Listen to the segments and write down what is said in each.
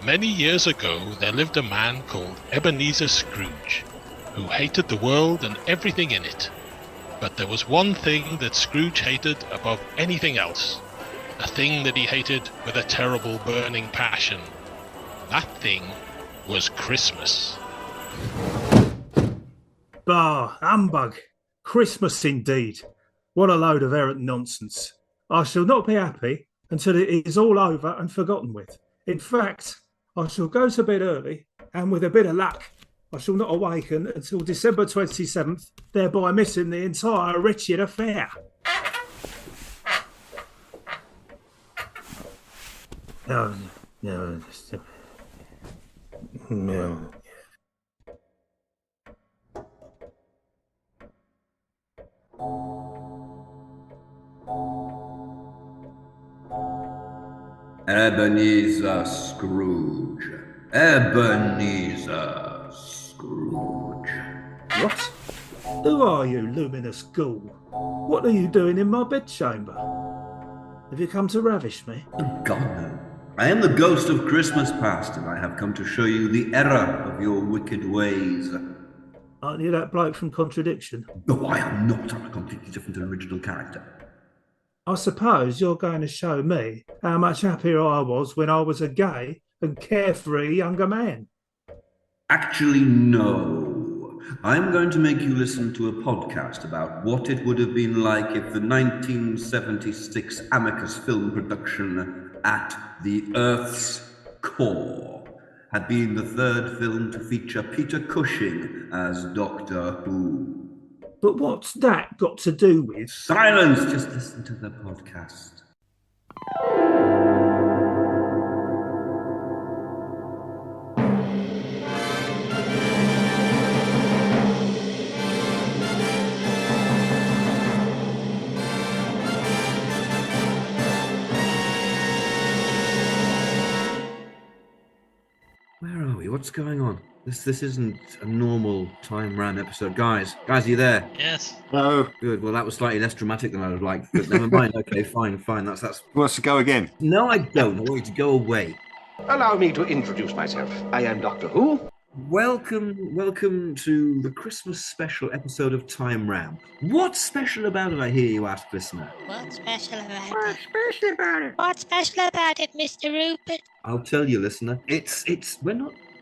Many years ago, there lived a man called Ebenezer Scrooge, who hated the world and everything in it. But there was one thing that Scrooge hated above anything else. A thing that he hated with a terrible burning passion. That thing was Christmas. Bah, humbug. Christmas indeed. What a load of errant nonsense. I shall not be happy until it is all over and forgotten with. In fact, I shall go to bed early, and with a bit of luck, I shall not awaken until December 27th, thereby missing the entire wretched affair. No, no, no. Ebenezer Scrooge. Ebenezer Scrooge. What? Who are you, luminous ghoul? What are you doing in my bedchamber? Have you come to ravish me? God, no. I am the ghost of Christmas past, and I have come to show you the error of your wicked ways. Aren't you that bloke from Contradiction? No, I am not. I'm a completely different and original character. I suppose you're going to show me how much happier I was when I was a gay and carefree younger man. Actually, no. I'm going to make you listen to a podcast about what it would have been like if the 1976 Amicus film production At the Earth's Core had been the third film to feature Peter Cushing as Doctor Who. But what's that got to do with... Silence! Just listen to the podcast. Where are we? What's going on? This isn't a normal Time Ram episode. Guys, are you there? Yes. No. Good. Well, that was slightly less dramatic than I would have liked, but never mind. Okay, fine. That's. Who wants to go again? No, I don't. I want you to go away. Allow me to introduce myself. I am Doctor Who. Welcome to the Christmas special episode of Time Ram. What's special about it, I hear you ask, listener? What's special about it? What's special about it, Mr. Rupert? I'll tell you, listener.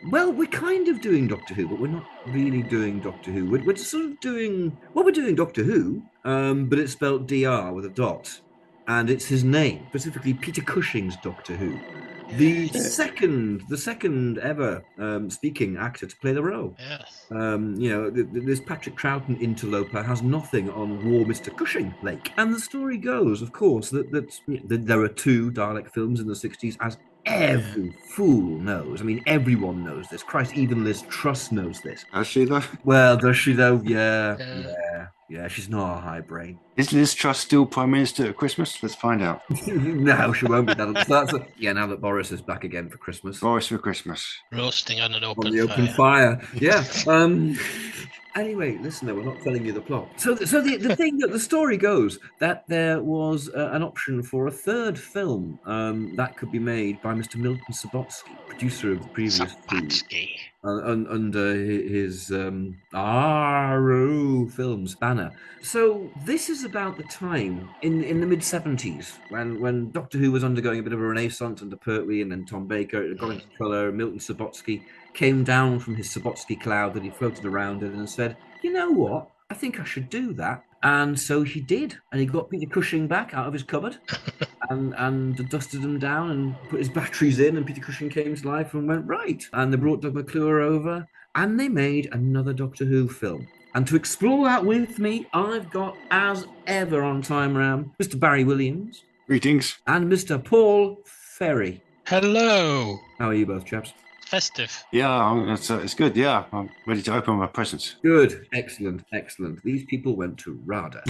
We're kind of doing Doctor Who, but we're not really doing Doctor Who. We're sort of doing... Well, we're doing Doctor Who, but it's spelled DR with a dot. And it's his name, specifically Peter Cushing's Doctor Who. The second ever speaking actor to play the role. Yes. This Patrick Troughton interloper has nothing on War Mr. Cushing Lake. And the story goes, of course, that there are two Dalek films in the 60s, as every fool knows. I mean, everyone knows this. Christ, even Liz Truss knows this. Does she, though? Well, does she, though? Yeah, she's not a high brain. Is Liz Truss still Prime Minister at Christmas? Let's find out. No, she won't be. Now that Boris is back again for Christmas. Boris for Christmas. Roasting on an On the open fire. Yeah. Anyway, listen, we're not telling you the plot. So the thing that the story goes that there was an option for a third film that could be made by Mr. Milton Subotsky, producer of the previous Subotsky. Under his Aru Films banner. So this is about the time in the mid-70s when Doctor Who was undergoing a bit of a renaissance under Pertwee and then Tom Baker. It got into colour. Milton Subotsky came down from his Subotsky cloud that he floated around in and said, you know what? I think I should do that. And so he did. And he got Peter Cushing back out of his cupboard and dusted him down and put his batteries in. And Peter Cushing came to life and went, right. And they brought Doug McClure over and they made another Doctor Who film. And to explore that with me, I've got, as ever on Time Ram, Mr. Barry Williams. Greetings. And Mr. Paul Ferry. Hello. How are you both, chaps? Festive. Yeah, it's good. Yeah, I'm ready to open my presents. Good. Excellent. These people went to RADA.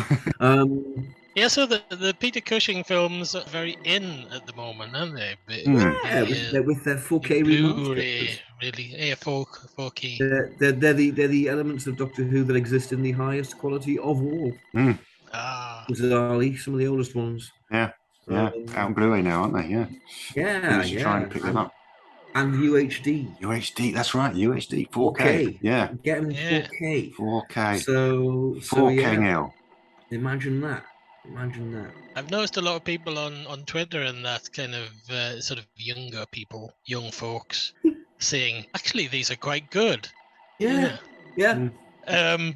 Yeah, so the Peter Cushing films are very in at the moment, aren't they? Yeah, with their 4K Blu-ray, remasters. really. Yeah, 4K. They're the elements of Doctor Who that exist in the highest quality of all. Bizarrely, some of the oldest ones. Yeah. Out on Blu-ray now, aren't they? Yeah. Yeah. Try and pick them up. And UHD. UHD, that's right, UHD, 4K. 4K. Yeah, Get them in Yeah. 4K. 4K. So 4K yeah. now. Imagine that. Imagine that. I've noticed a lot of people on Twitter and that kind of sort of younger people, young folks, saying, actually, these are quite good. Yeah. Yeah. And,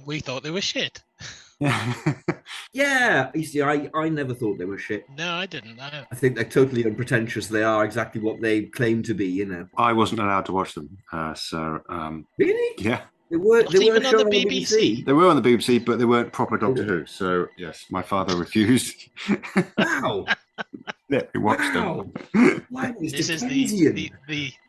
we thought they were shit. Yeah. Yeah. You see, I never thought they were shit. No, I didn't. I think they're totally unpretentious. They are exactly what they claim to be, I wasn't allowed to watch them, Really? yeah. They were Not even on shown the BBC. They were on the BBC, but they weren't proper Doctor Who. So yes, my father refused. Wow. Let me watch Wow. them. Why was This is Dickensian?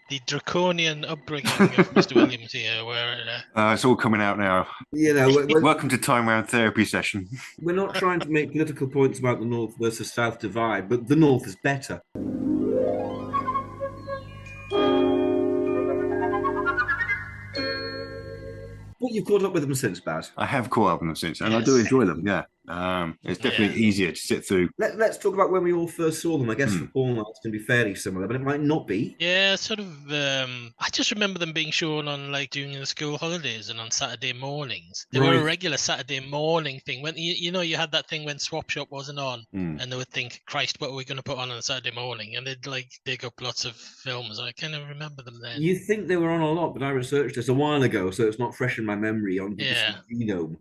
the draconian upbringing of Mr. Williams here, where It's all coming out now. Welcome to Time Round Therapy Session. We're not trying to make political points about the North versus South divide, but the North is better. But you've caught up with them since, Baz. I have caught up with them since, and I Yes. do enjoy them. Yeah, it's definitely easier to sit through. Let's talk about when we all first saw them. I guess the Paul nights can be fairly similar, but it might not be. Yeah, sort of. I just remember them being shown on during the school holidays and on Saturday mornings. They were a Right. regular Saturday morning thing. When you had that thing when Swap Shop wasn't on, and they would think, "Christ, what are we going to put on a Saturday morning?" And they'd dig up lots of films. I kind of remember them then. You think they were on a lot, but I researched this a while ago, so it's not fresh in my memory on BBC Yeah. Genome.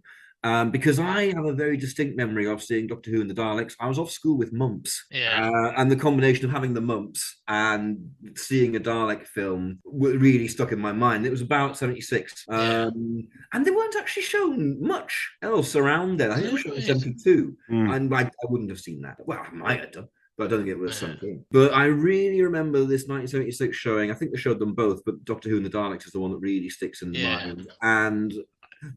Because I have a very distinct memory of seeing Doctor Who and the Daleks. I was off school with mumps. Yeah. And the combination of having the mumps and seeing a Dalek film really stuck in my mind. It was about 76. Yeah. And they weren't actually shown much else around then. I think they were shown in Right. 72. And I wouldn't have seen that. Well, I might have done, but I don't think it was something. But I really remember this 1976 showing. I think they showed them both, but Doctor Who and the Daleks is the one that really sticks in the mind. And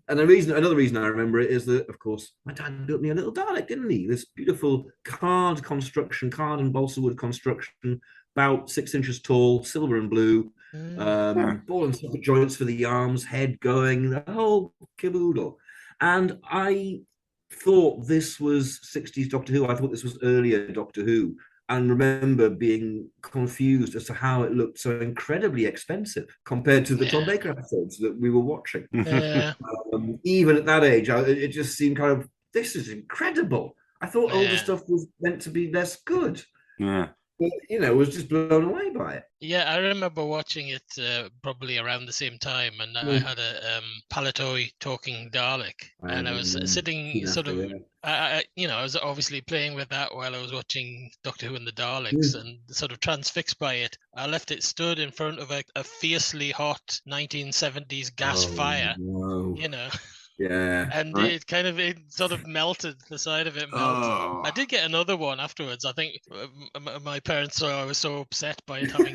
another reason I remember it is that, of course, my dad built me a little Dalek, didn't he? This beautiful card and balsa wood construction, about 6 inches tall, silver and blue, ball and socket joints for the arms, head going, the whole caboodle. And I thought this was 60s Doctor Who. I thought this was earlier Doctor Who. And remember being confused as to how it looked so incredibly expensive compared to the Tom Baker episodes that we were watching. Yeah. Even at that age, it just seemed kind of, this is incredible. I thought older stuff was meant to be less good. Yeah. But, was just blown away by it. Yeah, I remember watching it probably around the same time, and I had a Palatoy talking Dalek, and I was sitting sort of, I was obviously playing with that while I was watching Doctor Who and the Daleks, and sort of transfixed by it. I left it stood in front of a fiercely hot 1970s gas fire, Yeah. And it sort of melted, the side of it melted. Oh. I did get another one afterwards. I think my parents saw I was so upset by it having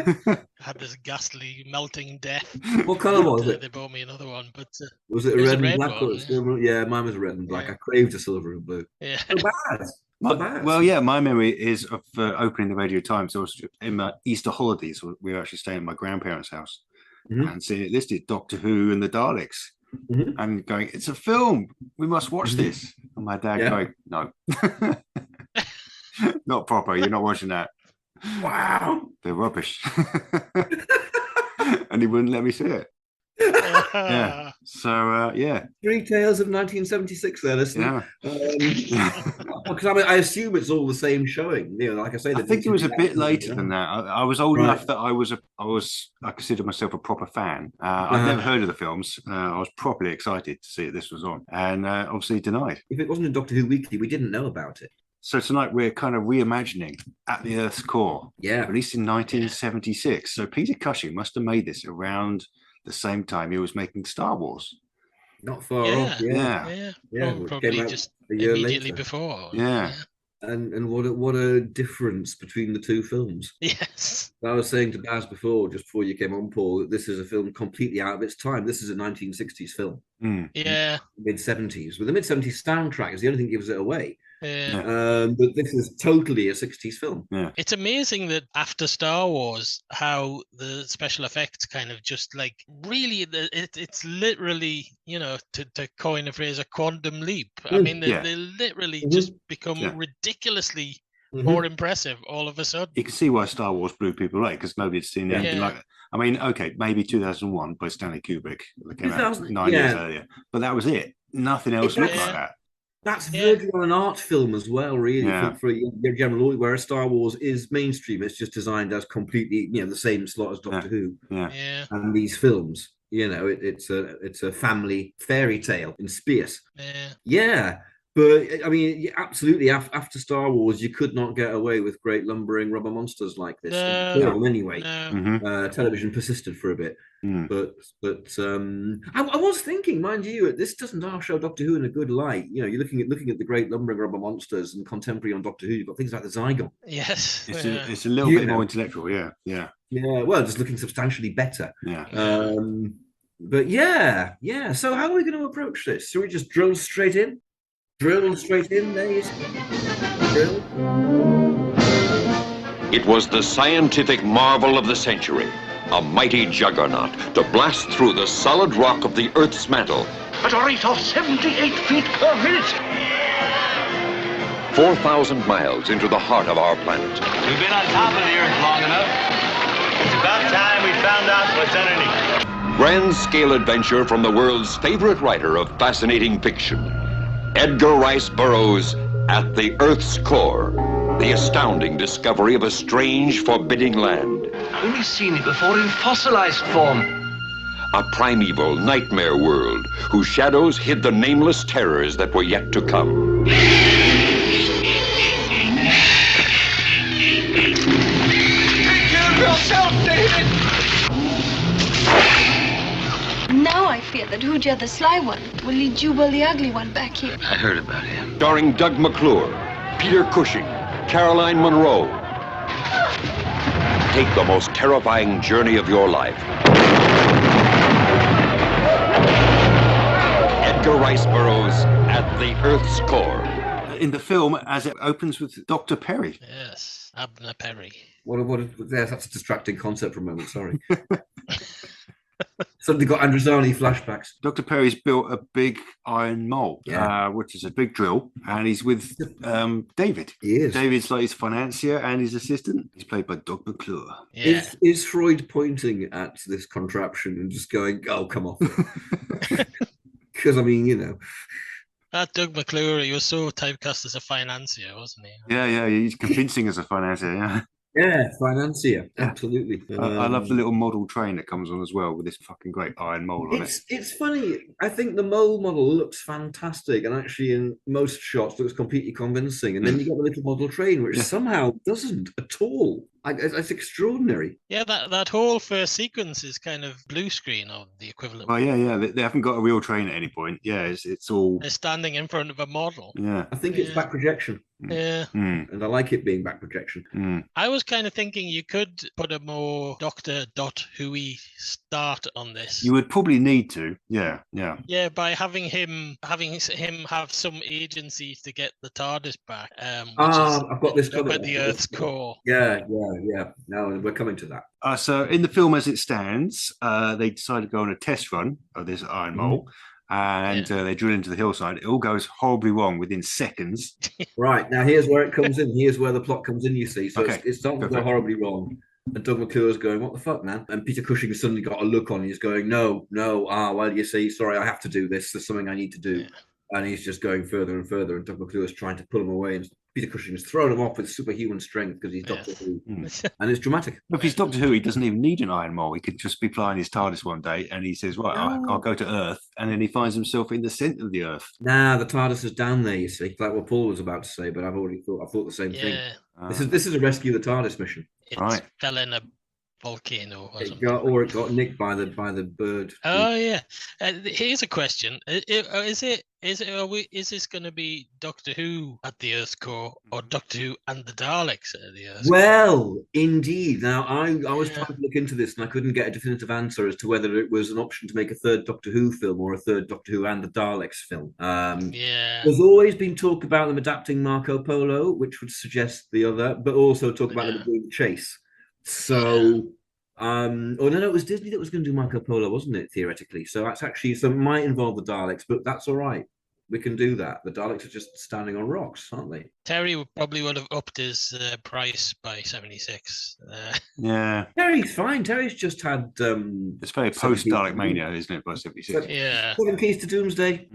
had this ghastly melting death. What colour was it? They bought me another one, but was it a was red a and red black? one, Yeah, mine was a red and black. Yeah. I craved a silver and blue. Yeah. So bad. Well, yeah, my memory is of opening the Radio Times. So it was in my Easter holidays. We were actually staying at my grandparents' house and seeing it listed Doctor Who and the Daleks. And going, it's a film. We must watch this. And my dad going, no, not proper. You're not watching that. Wow, they're rubbish. And he wouldn't let me see it. Yeah. So Three Tales of 1976 there, listening. Because I assume it's all the same showing. Like I say, I think it was a bit later than that. I was old enough that I considered myself a proper fan. I'd never heard of the films. I was properly excited to see this was on, and obviously denied. If it wasn't in Doctor Who Weekly, we didn't know about it. So tonight we're kind of reimagining At the Earth's Core, released in 1976. So Peter Cushing must have made this around the same time he was making Star Wars. Not far off. Yeah. Probably just immediately before. Yeah. And what a difference between the two films. Yes. I was saying to Baz before, just before you came on, Paul, that this is a film completely out of its time. This is a 1960s film. Yeah. Mid-70s. With the mid-70s soundtrack is the only thing that gives it away. Yeah. But this is totally a 60s film. Yeah. It's amazing that after Star Wars, how the special effects kind of just really, it's literally, to coin a phrase, a quantum leap. I mean, they literally just become ridiculously more impressive all of a sudden. You can see why Star Wars blew people away, because nobody had seen anything like it. I mean, okay, maybe 2001 by Stanley Kubrick, that came out 9 years earlier, but that was it. Nothing else looked like that. That's verging on an art film as well, really, for your general audience, whereas Star Wars is mainstream. It's just designed as completely, the same slot as Doctor Who. And these films, it's a family fairy tale in space. But I mean, absolutely. After Star Wars, you could not get away with great lumbering rubber monsters like this. Anyway, television persisted for a bit, but I was thinking, mind you, this doesn't show Doctor Who in a good light. You're looking at the great lumbering rubber monsters and contemporary on Doctor Who. You've got things like the Zygon. Yes, it's a little bit more intellectual. Yeah. Well, just looking substantially better. But yeah. So how are we going to approach this? Should we just drill straight in? Drill straight in there, you see. Drill. It was the scientific marvel of the century, a mighty juggernaut to blast through the solid rock of the Earth's mantle At a rate of 78 feet per minute. 4,000 miles into the heart of our planet. We've been on top of the Earth long enough. It's about time we found out what's underneath. Grand scale adventure from the world's favorite writer of fascinating fiction, Edgar Rice Burroughs' At the Earth's Core, the astounding discovery of a strange, forbidding land. Only seen it before in fossilized form. A primeval nightmare world whose shadows hid the nameless terrors that were yet to come. Take care of yourself, David! Now I fear that Hooja the Sly One will lead Jubal the Ugly One back here. I heard about him. Starring Doug McClure, Peter Cushing, Caroline Munro. Take the most terrifying journey of your life. Edgar Rice Burroughs' At the Earth's Core. In the film, as it opens with Dr. Perry. Yes, Abner Perry. That's a distracting concept for a moment, sorry. Suddenly got Androzani flashbacks. Dr. Perry's built a big iron mole, which is a big drill, and he's with David. He is. David's like his financier and his assistant. He's played by Doug McClure. Yeah. Is Freud pointing at this contraption and just going, "Oh, come on"? Because I mean, That Doug McClure, he was so typecast as a financier, wasn't he? Yeah, he's convincing as a financier. Yeah. Yeah, financier, absolutely. I love the little model train that comes on as well with this fucking great iron mole on it. It's funny. I think the mole model looks fantastic, and actually in most shots looks completely convincing. And then you get the little model train, which somehow doesn't at all. It's extraordinary. Yeah, that whole first sequence is kind of blue screen or the equivalent. Well, yeah. They haven't got a real train at any point. Yeah, it's all. They're standing in front of a model. Yeah. I think it's back projection. Yeah. And I like it being back projection. I was kind of thinking you could put a more Doctor Who-y start on this. You would probably need to. Yeah. Yeah, by having him have some agency to get the TARDIS back. I've got this up at the Earth's core. Yeah. No, we're coming to that. So in the film as it stands, they decide to go on a test run of this iron mole. And they drill into the hillside. It all goes horribly wrong within seconds. Right, now here's where it comes in. Here's where the plot comes in, you see. So it's starting to go horribly wrong. And Doug McClure's going, what the fuck, man? And Peter Cushing has suddenly got a look on. He's going, no. Well, you see, sorry, I have to do this. There's something I need to do. Yeah. And he's just going further and further. And Doug McClure's trying to pull him away. And Peter Cushing has thrown him off with superhuman strength because he's Doctor Who. And it's dramatic. If he's Doctor Who, he doesn't even need an iron mole. He could just be flying his TARDIS one day and he says, right, I'll go to Earth. And then he finds himself in the centre of the Earth. Nah, the TARDIS is down there, you see. Like what Paul was about to say, but I thought the same thing. This is a rescue the TARDIS mission. It fell in a volcano or something. It got nicked by the bird. Oh yeah. Here's a question: Is this going to be Doctor Who at the Earth's core, or Doctor Who and the Daleks at the Earth's core? Well, indeed. Now I was trying to look into this, and I couldn't get a definitive answer as to whether it was an option to make a third Doctor Who film or a third Doctor Who and the Daleks film. There's always been talk about them adapting Marco Polo, which would suggest the other, but also talk about them doing the chase. So, no, it was Disney that was going to do Marco Polo, wasn't it? Theoretically, so that's actually it might involve the Daleks, but that's all right. We can do that. The Daleks are just standing on rocks, aren't they? Terry probably would have upped his price by 76. Yeah. Terry's fine. Terry's just had. It's very post Dalek Mania, isn't it? By 76. Yeah. 7 Keys to Doomsday.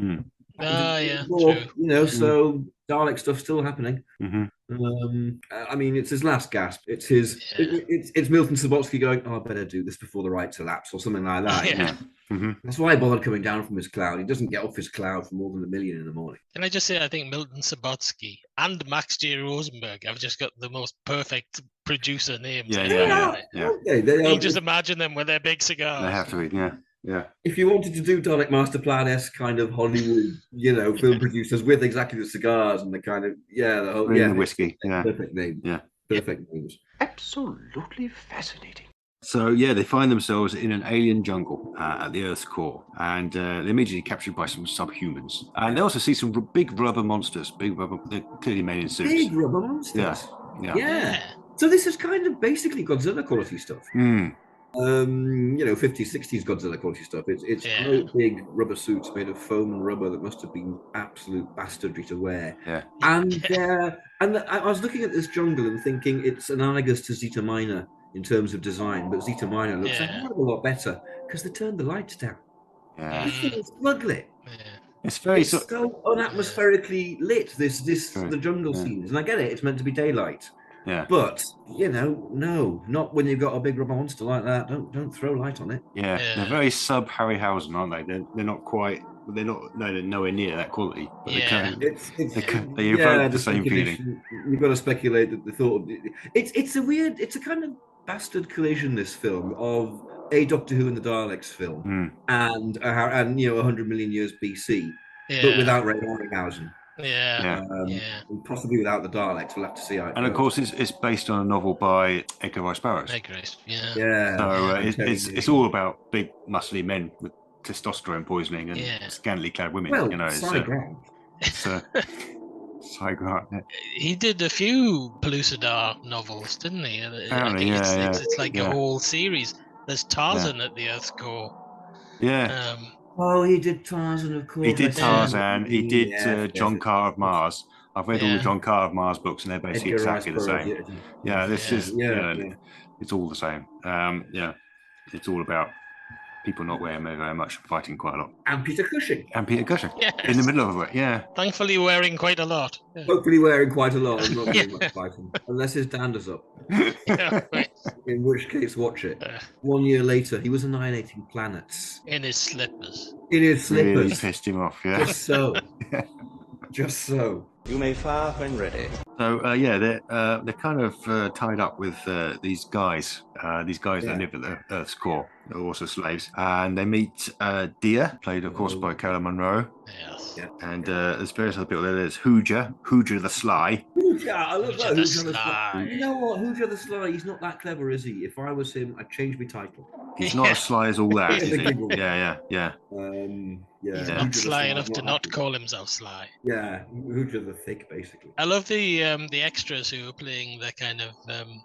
Yeah, Before, true. you know, so Dalek stuff's still happening. Mm-hmm. I mean, it's his last gasp. It's his. It's Milton Subotsky going, "Oh, I better do this before the rights elapse," or something like that. Yeah. Mm-hmm. That's why he bothered coming down from his cloud. He doesn't get off his cloud for more than $1 million in the morning. Can I just say, I think Milton Subotsky and Max J. Rosenberg have just got the most perfect producer names. Yeah. You just imagine them with their big cigars. They have to be, yeah. If you wanted to do Dalek Master Plan-esque kind of Hollywood, you know, film producers with exactly the cigars and the kind of the whole the whiskey, perfect name, perfect names, absolutely fascinating. So they find themselves in an alien jungle at the Earth's core, and they're immediately captured by some subhumans. And they also see some big rubber monsters. They're clearly made in suits. Big rubber monsters. Yeah. So this is kind of basically Godzilla quality stuff. You know, 50s, 60s Godzilla quality stuff. It's great big rubber suits made of foam and rubber that must have been absolute bastardry to wear. Yeah. And I was looking at this jungle and thinking it's analogous to Zeta Minor in terms of design, but Zeta Minor looks a hell of a lot better because they turned the lights down. Yeah. This thing is ugly. It's very so unatmospherically lit. The jungle scenes, and I get it. It's meant to be daylight. Yeah. But you know, no, not when you've got a big rubber monster like that. Don't throw light on it. Yeah. They're very sub Harryhausen, aren't they? They're not quite. They're nowhere near that quality. But they evoke the same feeling. You've got to speculate that the thought. It's a kind of bastard collision. This film of a Doctor Who and the Daleks film, and 100 million years BC, but without Ray Harryhausen. And possibly without the Daleks. We'll have to see how it goes. Of course, it's based on a novel by Edgar Rice Burroughs. So it's all about big, muscly men with testosterone poisoning and scantily clad women. Well, you know, Cy Grant. He did a few Pellucidar novels, didn't he? Apparently, it's like a whole series. There's Tarzan at the Earth's core. Yeah. He did Tarzan, of course. He did Tarzan. He did John Carr of Mars. I've read all the John Carr of Mars books, and they're basically exactly the same. It's all the same. It's all about people not wearing very much, fighting quite a lot. And Peter Cushing. In the middle of it, Thankfully wearing quite a lot. Hopefully wearing quite a lot and not doing much fighting. Unless his dander's up. In which case, watch it. 1 year later, he was annihilating planets. In his slippers. Really pissed him off, Just so. Just so. You may fire when ready. So they're kind of tied up with these guys that live at the Earth's core. They're also slaves, and they meet Dia, played of course by Carolyn Munro. Yes. Yeah. And there's various other people there. There's Hooja the Sly. I love that. Hooja the Sly. You know what? Hooja the Sly, he's not that clever, is he? If I was him, I'd change my title. He's not as sly as all that, is he? Yeah. He's not sly enough to not call himself Sly. Yeah, Hooja the Thick, basically. I love the extras who are playing the kind of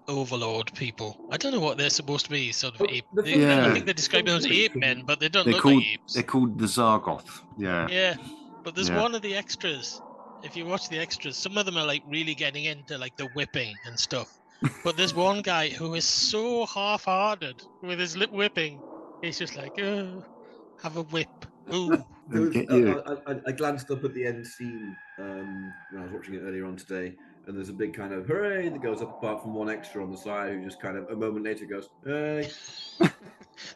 overlord people. I don't know what they're supposed to be, sort of ape. I think they describe them as ape men, but they don't look like apes. They're called the Zargoth. Yeah, but there's one of the extras. If you watch the extras, some of them are like really getting into like the whipping and stuff. But there's one guy who is so half-hearted with his lip whipping. He's just like, have a whip. Ooh. I glanced up at the end scene when I was watching it earlier on today, and there's a big kind of hooray that goes up, apart from one extra on the side who just kind of a moment later goes, hey.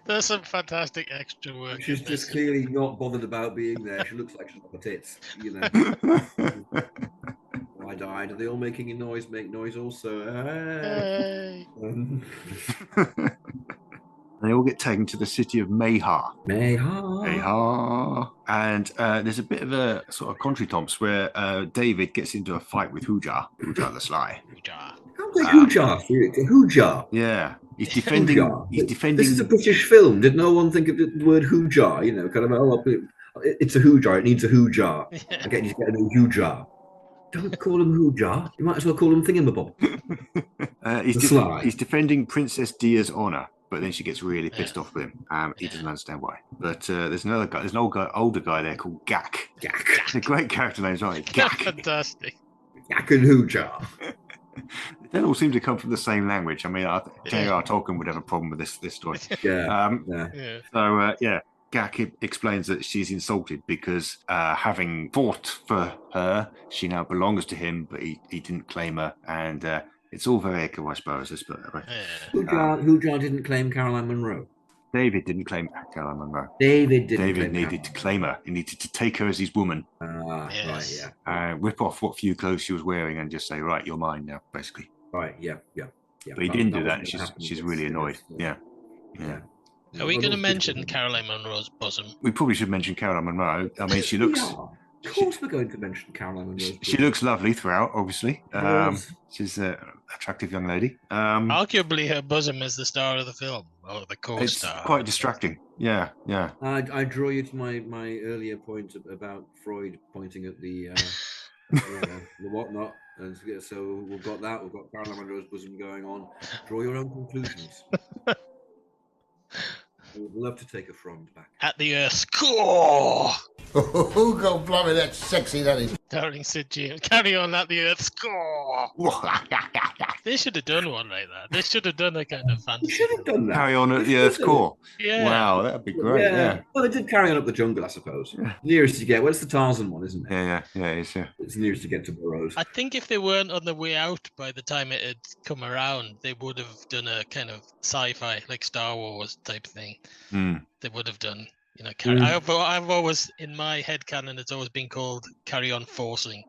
There's some fantastic extra work. She's just clearly not bothered about being there. She looks like she's got the tits, you know. I died. Are they all making a noise? Make noise also. Hey. They all get taken to the city of Mayha. And there's a bit of a sort of contretemps where David gets into a fight with Hooja the Sly. Hooja. Yeah. He's defending. This is a British film. Did no one think of the word Hooja? You know, kind of, it's a Hooja. It needs a Hooja. Again, you get a new Hooja. Don't call him Hooja. You might as well call him Thingamabob. He's defending Princess Dia's honor, but then she gets really pissed off with him. He doesn't understand why. But there's another guy. There's an older guy there called Gak. It's a great character name, right? Gak. Fantastic. Yak and Hoojar. They all seem to come from the same language. I mean, J.R. Tolkien would have a problem with this story. Yeah. So, Gak explains that she's insulted because having fought for her, she now belongs to him, but he didn't claim her. And it's all very Edgar Rice Burroughs. Hoojar didn't claim Caroline Munro. David didn't claim Caroline Munro. David needed to claim her. He needed to take her as his woman. Right, yeah. Rip off what few clothes she was wearing and just say, right, you're mine now, basically. Right, yeah. But he didn't do that, and she's really annoyed. Yeah. Are we going to mention Caroline Munro's bosom? We probably should mention Caroline Munro. I mean, she looks... Of course we're going to mention Caroline Munro. She looks lovely throughout, obviously. She's an attractive young lady. Arguably, her bosom is the star of the film, or the co-star. It's quite distracting. Yeah. I draw you to my earlier point about Freud pointing at the whatnot. And so we've got Caroline Munro's bosom going on. Draw your own conclusions. I would love to take a frond back. At the Earth's core! Oh, God, blimey, that's sexy, that is. Starring Sid James. Carry on at the Earth's core! They should have done one like that. They should have done a kind of fantasy. They should have done that. Carry on at the Earth's core. Yeah. Wow, that'd be great. Yeah. Well, they did Carry On Up the Jungle, I suppose. Yeah. Nearest you get. Well, it's the Tarzan one, isn't it? Yeah, it is. It's nearest to get to Burroughs. I think if they weren't on the way out by the time it had come around, they would have done a kind of sci-fi, like Star Wars type thing. They would have done. I've always, in my head canon, it's always been called Carry On Forcing.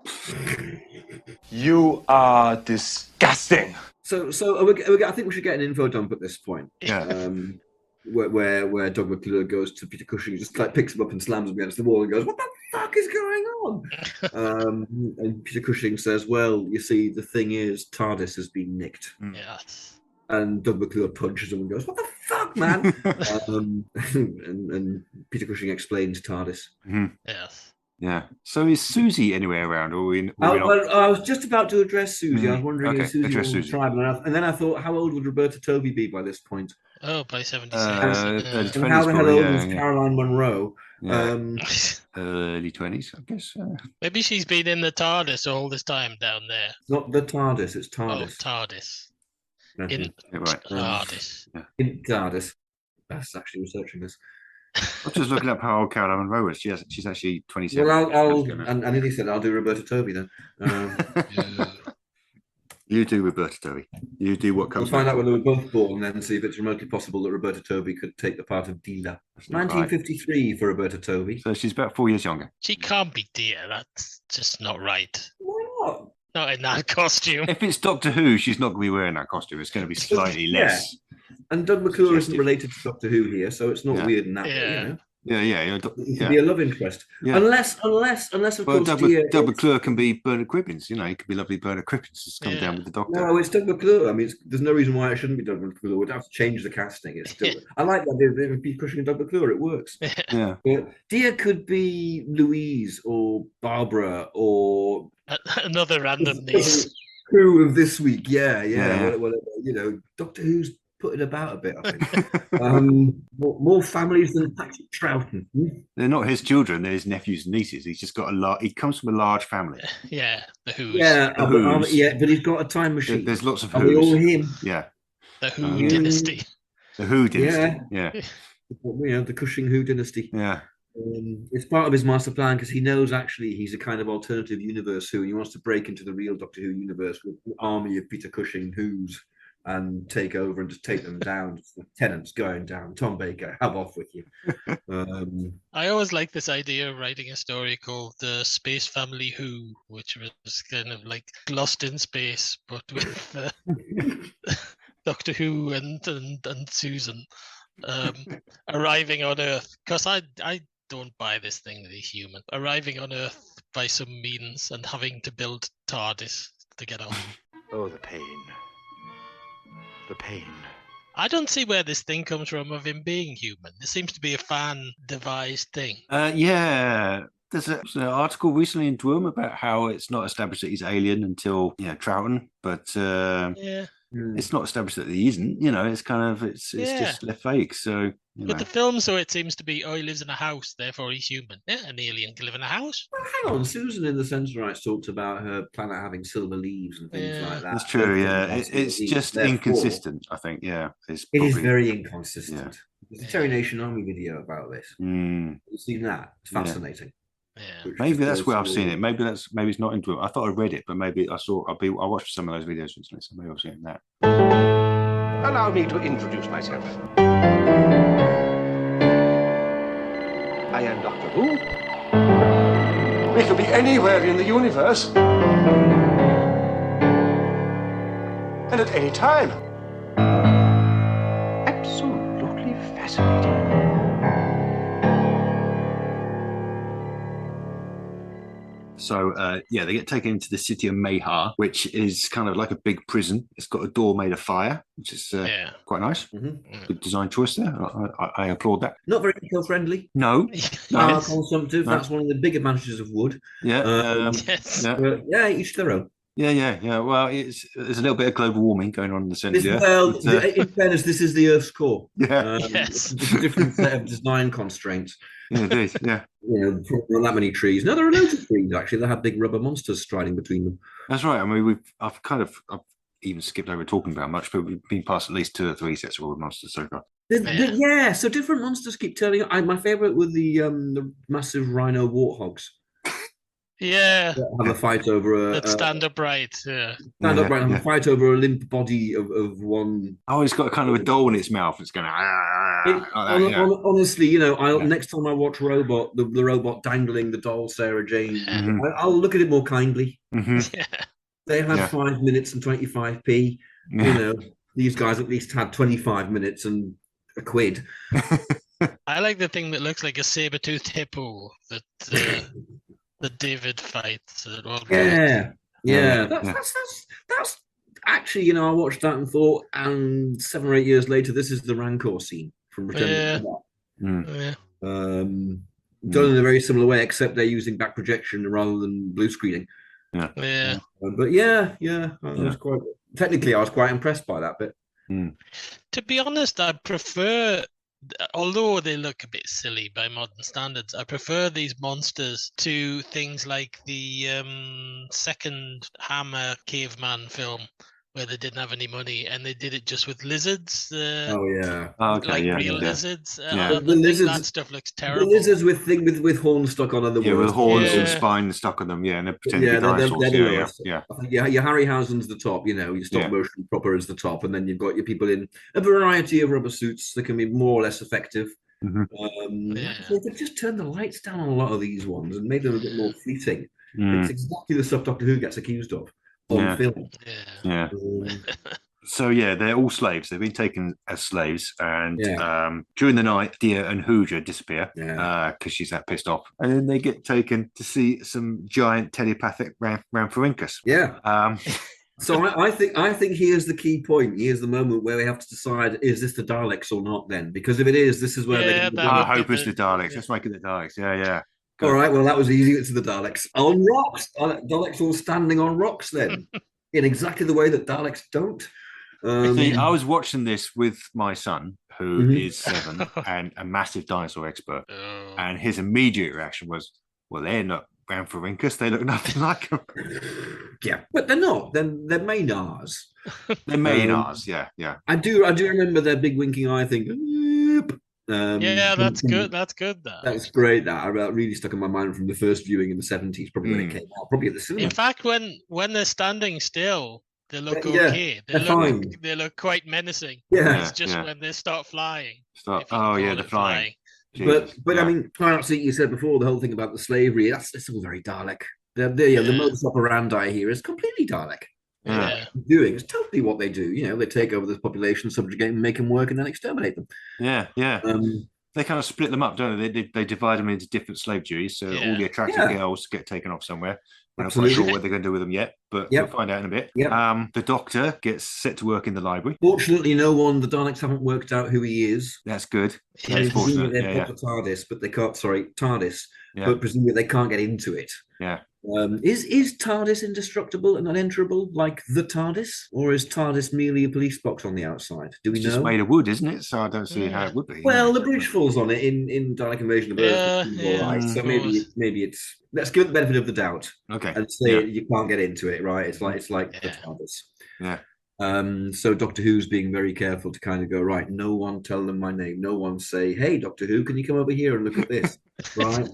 You are disgusting. So I think we should get an info dump at this point. Yeah. Where Doug McClure goes to Peter Cushing, just like picks him up and slams him against the wall and goes, "What the fuck is going on?" And Peter Cushing says, "Well, you see, the thing is, TARDIS has been nicked." Yes. And Doug McClure punches him and goes, "What the fuck, man?" and Peter Cushing explains TARDIS. Yes. Yeah. So is Susie anywhere around? Or I was just about to address Susie. I was wondering if Susie address was Susie. tribal enough. And then I thought, how old would Roberta Toby be by this point? Oh, by 76. And how the hell old was Caroline Munro? Early 20s, I guess. Maybe she's been in the TARDIS all this time down there. It's not the TARDIS, it's TARDIS. Oh, TARDIS. In TARDIS. In TARDIS. That's actually researching this. I'm just looking up how old Caroline Munro is. She's actually 27. Well, and he said, I'll do Roberta Toby then. You do Roberta Toby. You do what comes. We'll find out when they were both born and then see if it's remotely possible that Roberta Toby could take the part of Dealer. 1953 for Roberta Toby. So she's about 4 years younger. She can't be dear. That's just not right. Why not? Not in that costume. If it's Doctor Who, she's not going to be wearing that costume. It's going to be slightly less. And Doug McClure isn't related to Doctor Who here, so it's not weird in that way, you know? It could be a love interest. Yeah. Unless of course Doug McClure can be Bernard Cribbins, he could be lovely Bernard Cribbins just come down with the Doctor. No, it's Doug McClure. I mean, there's no reason why it shouldn't be Doug McClure. We'd have to change the casting. It's still I like that they'd be Cushing and Doug McClure, it works. Yeah. But Dia could be Louise or Barbara or another random niece. Crew of this week, well, Doctor Who's putting about a bit, I think. More families than Patrick Troughton. They're not his children; they're his nephews and nieces. He's just got he comes from a large family. Yeah, the Who's. Yeah, but he's got a time machine. There's lots of Who's. Who's. Are we all him? Yeah. The Who dynasty. The Who dynasty. Yeah. The Cushing Who dynasty. Yeah. It's part of his master plan because he knows actually he's a kind of alternative universe Who, and he wants to break into the real Doctor Who universe with an army of Peter Cushing Who's and take over and just take them down. Tennant's going down. Tom Baker, have off with you. I always like this idea of writing a story called The Space Family Who, which was kind of like Lost in Space, but with Doctor Who and Susan arriving on Earth. Because I don't buy this thing that he's human. Arriving on Earth by some means and having to build TARDIS to get on. Oh, the pain. The pain. I don't see where this thing comes from of him being human. This seems to be a fan-devised thing. There's an article recently in Dwim about how it's not established that he's alien until Troughton, but it's not established that he isn't. You know, it's kind of it's just left vague. So, but the film, so it seems to be, he lives in a house, therefore he's human. Yeah, an alien can live in a house. Well, hang on, Susan in the Censor Rights talked about her planet having silver leaves and things like that. That's true. Yeah, it's just inconsistent. I think. Yeah, it is very inconsistent. There's a Terry Nation Army video about this. You've seen that? It's fascinating. Yeah. Maybe that's where I've seen it. Maybe it's not into it. I thought I read it, but maybe I watched some of those videos recently, so maybe I've seen that. Allow me to introduce myself. I am Doctor Who. We could be anywhere in the universe. And at any time. Absolutely fascinating. So, they get taken into the city of Mayhar, which is kind of like a big prison. It's got a door made of fire, which is quite nice. Good design choice there. I applaud that. Not very eco-friendly. No. Consumptive. No. That's one of the big advantages of wood. Yes. But, each their own. Yeah. Well, there's a little bit of global warming going on in the centre. In fairness, this is the Earth's core. Yeah. It's a different set of design constraints. Yeah, it is. Yeah. There aren't that many trees. No, there are loads of trees actually. They have big rubber monsters striding between them. That's right. I mean, I've even skipped over talking about much, but we've been past at least 2 or 3 sets of rubber monsters so far. So different monsters keep turning up. My favourite were the massive rhino warthogs. Yeah. Have a fight over a stand upright. Yeah. Stand upright and have a fight over a limp body of one. Oh, it's got kind of a doll in its mouth. It's going honestly, next time I watch Robot, the robot dangling the doll Sarah Jane, I'll look at it more kindly. They had 5 minutes and 25p. These guys at least had 25 minutes and a quid. I like the thing that looks like a saber-toothed hippo that that David fights. That's actually, I watched that and thought, and 7 or 8 years later, this is the Rancor scene from Return to the Done in a very similar way, except they're using back projection rather than blue screening. But I was I was quite impressed by that bit. To be honest, I prefer, although they look a bit silly by modern standards, I prefer these monsters to things like the second Hammer Caveman film, where they didn't have any money and they did it just with lizards. Real lizards. That stuff looks terrible. The lizards with horns stuck on them. Yeah, with horns and spines stuck on them. Yeah, and they're pretending to be dinosaurs. I think your Harryhausen's the top. Your stop motion proper is the top, and then you've got your people in a variety of rubber suits that can be more or less effective. So they've just turned the lights down on a lot of these ones and made them a bit more fleeting. It's exactly the stuff Doctor Who gets accused of. On film. So they're all slaves. They've been taken as slaves, and during the night, Dia and Hooja disappear because she's that pissed off, and then they get taken to see some giant telepathic Ramphorhynchus. So I think here's the key point. Here's the moment where we have to decide: is this the Daleks or not? Then, because if it is, this is where I hope it's the Daleks. Let's make it the Daleks. Yeah. Good. All right, well, that was easy. It's the Daleks. On rocks. Daleks all standing on rocks then, in exactly the way that Daleks don't. See, I was watching this with my son, who is 7 and a massive dinosaur expert, and his immediate reaction was, well, they're not Ramphorhynchus. They look nothing like them. Yeah, but they're not. They're Maynards. They're Maynards, yeah. I do remember their big winking eye thing. That's good. That's good. That's great. That really stuck in my mind from the first viewing in the 70s, probably when it came out, probably at the cinema. In fact, when they're standing still, they look okay. They look quite menacing. It's just when they start flying. They're flying. But I mean, absolutely, you said before the whole thing about the slavery. That's all very Dalek. The modus operandi here is completely Dalek. Doing it's totally what they do. They take over this population, subjugate them, make them work, and then exterminate them. They kind of split them up, don't they? They divide them into different slave duties, so all the attractive girls get taken off somewhere. We're not quite sure what they're going to do with them yet, but we'll find out in a bit. The Doctor gets set to work in the library. Fortunately, the Daleks haven't worked out who he is. That's good. That's fortunate. They've got the TARDIS, but they can't. Sorry, TARDIS, but presumably they can't get into it. Is TARDIS indestructible and unenterable like the TARDIS, or is TARDIS merely a police box on the outside? Do we It's know? just made of wood, isn't it? So I don't see how it would be. Well, the bridge falls on it in Dalek Invasion of Earth. All right, so maybe it's let's give it the benefit of the doubt. Okay, and say you can't get into it, right? It's like the TARDIS. Yeah. So Doctor Who's being very careful to kind of go, right, no one tell them my name. No one say, hey, Doctor Who, can you come over here and look at this? Right?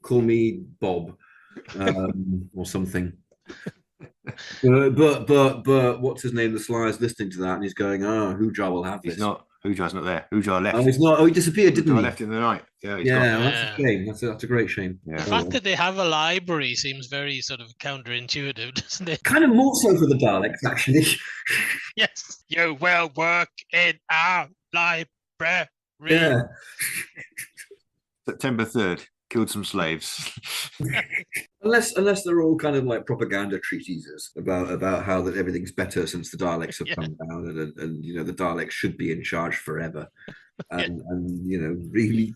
Call me Bob or something. But what's his name? The Sly's listening to that and he's going, oh, Hoojar will have this. He's not. Hoojar's not there. Hoojar left. Oh, he's not. Oh, he disappeared, didn't he? Left in the night. Yeah, well, that's a shame. That's a great shame. The fact that they have a library seems very sort of counterintuitive, doesn't it? Kind of more so for the Daleks, actually. Yes, you will work in our library. Yeah. September 3rd, killed some slaves. Unless they're all kind of like propaganda treatises about how that everything's better since the Daleks have come down, and the Daleks should be in charge forever, and really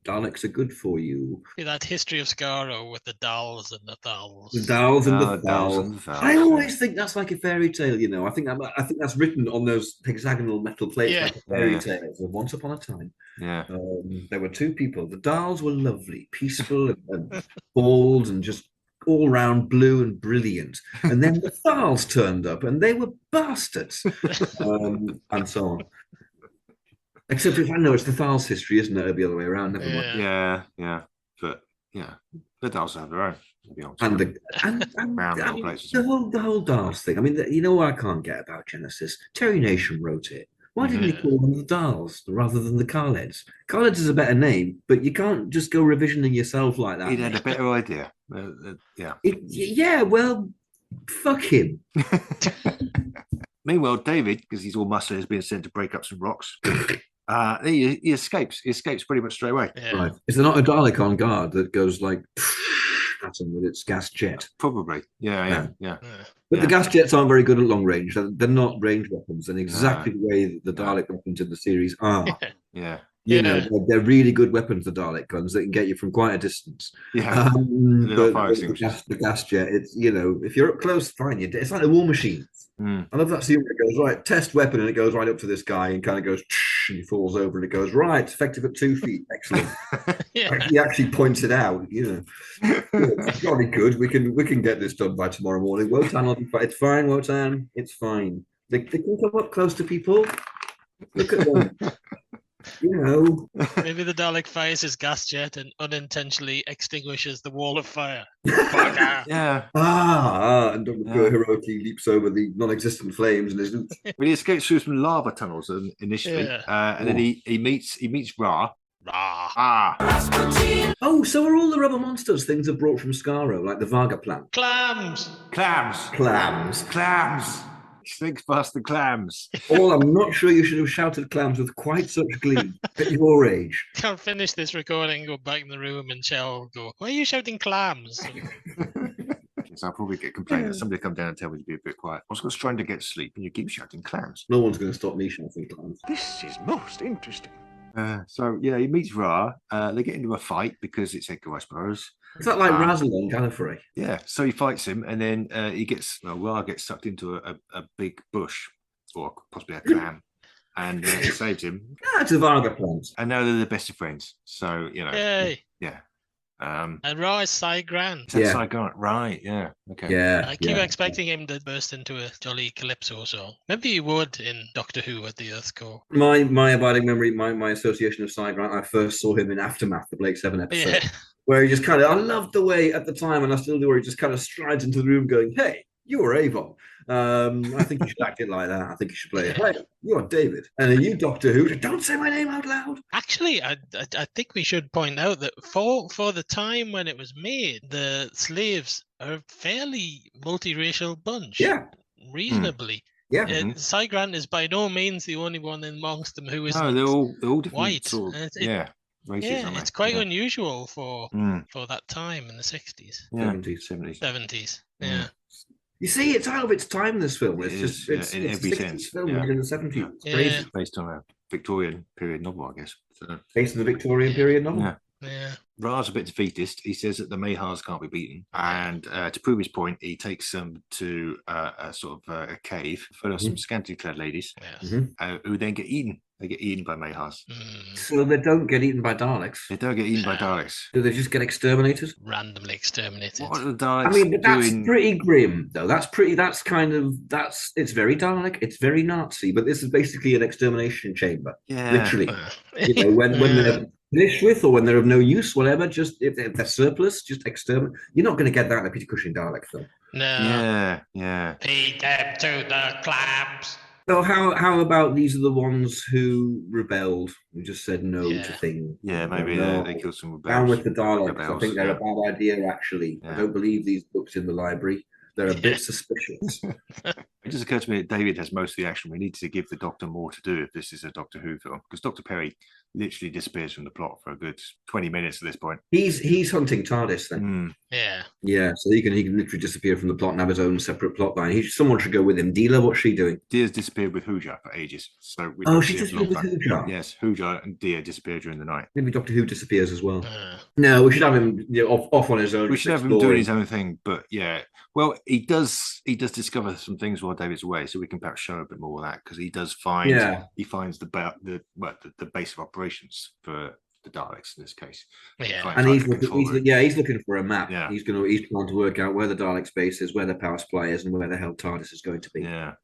Daleks are good for you. That history of Skaro with the dolls and the thals. The dolls and the thals. I always think that's like a fairy tale. I think that's written on those hexagonal metal plates like a fairy tale. So once upon a time, there were two people. The dolls were lovely, peaceful, and bold, and just all round blue and brilliant. And then the thals turned up, and they were bastards, and so on. Except if I know it's the Thals history, isn't it? It'll be the other way around. Never mind. Yeah. But the Daleks have their own. And the whole Dals thing. I mean, you know what I can't get about Genesis? Terry Nation wrote it. Why didn't he call them the Dals rather than the Khaleds? Khaleds is a better name, but you can't just go revisioning yourself like that. He'd had a better idea. Well, fuck him. Meanwhile, David, because he's all muscular, has been sent to break up some rocks. He escapes. He escapes pretty much straight away. Right. Is there not a Dalek on guard that goes like at him with its gas jet? Probably. Yeah. But the gas jets aren't very good at long range. They're not range weapons, and exactly the way the Dalek weapons in the series are. Yeah. They're really good weapons, the Dalek guns. They can get you from quite a distance. Yeah. The gas jet, it's, if you're up close, fine. It's like a war machine. I love that scene where it goes, right, test weapon, and it goes right up to this guy and kind of goes, and he falls over and it goes, right, effective at 2 feet. Excellent. He actually points it out, It's jolly good. We can get this done by tomorrow morning. Wotan will be fine. It's fine, Wotan. It's fine. They can come up close to people. Look at them. Maybe the Dalek fires his gas jet and unintentionally extinguishes the wall of fire. Yeah. And Dr. Pur heroically leaps over the non-existent flames and is. But he escapes through some lava tunnels initially, and then he meets Ra. Oh, so are all the rubber monsters things are brought from Skaro, like the Varga plant? Clams. Snakes past the clams. I'm not sure you should have shouted clams with quite such glee at your age. Can't finish this recording, go back in the room, and Shell go, why are you shouting clams? So I'll probably get complaints. Somebody come down and tell me to be a bit quiet. I was just trying to get sleep, and you keep shouting clams. No one's going to stop me shouting clams. This is most interesting. He meets Ra. They get into a fight because it's Edgar Rice Burroughs. Is that like Razzle on Gallifrey? Yeah, so he fights him, and then Ra gets sucked into a big bush, or possibly a clam, and he saves him. It's a Varga plant. And now they're the best of friends. So, Yay. Yeah. And Ra is Cy Grant. Cy Grant, right? Yeah. Okay. Yeah. I keep expecting him to burst into a jolly calypso song. Maybe he would in Doctor Who at the Earth's Core. My abiding memory, my association of Cy Grant, I first saw him in Aftermath, the Blake 7 episode. Yeah. Where he just I loved the way at the time, and I still do, where he just kind of strides into the room going, hey, you're Avon. I think you should act it like that. I think you should play it. Hey, you're David. And are you Doctor Who? Don't say my name out loud. Actually, I think we should point out that for the time when it was made, the slaves are a fairly multiracial bunch. Yeah. Reasonably. Yeah. Cy Grant is by no means the only one amongst them who isn't they're all different white. Races, it's quite unusual for that time in the 60s. 70s. Yeah. You see, it's out of its time, this film. It's in every sense. Film in the 70s. It's crazy. Based on a Victorian period novel, I guess. Based on the Victorian period novel? Yeah. Ra's a bit defeatist. He says that the Mahars can't be beaten, and to prove his point, he takes them to a sort of a cave full of some scantily clad ladies, who then get eaten. They get eaten by Mahars. So they don't get eaten by Daleks. They don't get eaten by Daleks. Do they just get exterminated? Randomly exterminated. What are the Daleks I mean, but that's doing? pretty grim, though. It's very Dalek. It's very Nazi, but this is basically an extermination chamber. Yeah. Literally. When they're finished with or when they're of no use, whatever, just if they're surplus, just exterminate. You're not going to get that in a Peter Cushing Dalek film. No. Yeah. Feed them to the clams. So how about these are the ones who rebelled, who just said no to things? Yeah, maybe they killed some rebels. Down with the Daleks. I think they're a bad idea, actually. I don't believe these books in the library. They're a bit suspicious. It just occurred to me that David has most of the action. We need to give the Doctor more to do if this is a Doctor Who film, because Dr. Perry literally disappears from the plot for a good 20 minutes at this point. He's hunting TARDIS then. Yeah. So he can literally disappear from the plot and have his own separate plot line. Someone should go with him. Dealer, what's she doing? Deer's disappeared with Hooja for ages. So she disappeared with Hooja? Yes, Hooja and Deer disappeared during the night. Maybe Doctor Who disappears as well. No, we should have him off on his own. We should have him doing his own thing, but yeah. Well, he does discover some things while David's away, so we can perhaps show a bit more of that, because he does find he finds the base of operations for the Daleks in this case. And he's looking for a map. He's trying to work out where the Daleks base is, where the power supply is, and where the hell TARDIS is going to be. And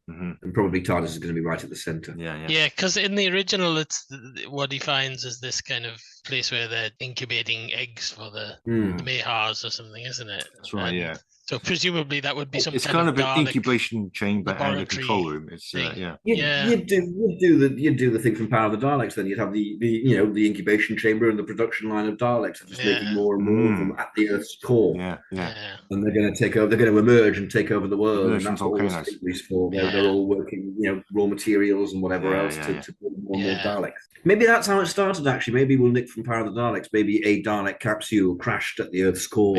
probably TARDIS is going to be right at the center. Yeah, because in the original, it's what he finds is this kind of place where they're incubating eggs for the Mahars or something, isn't it? That's right. So presumably that would be some. It's kind of an incubation chamber and a control room. It's You'd do the thing from Power of the Daleks. Then you'd have the incubation chamber and the production line of Daleks, just making more and more of them at the Earth's core. And they're going to take over. They're going to emerge and take over the world. And that's what all the Stingley's for. They're all working, raw materials and whatever else to build more and more Daleks. Maybe that's how it started. Actually, maybe we'll nick from Power of the Daleks. Maybe a Dalek capsule crashed at the Earth's core,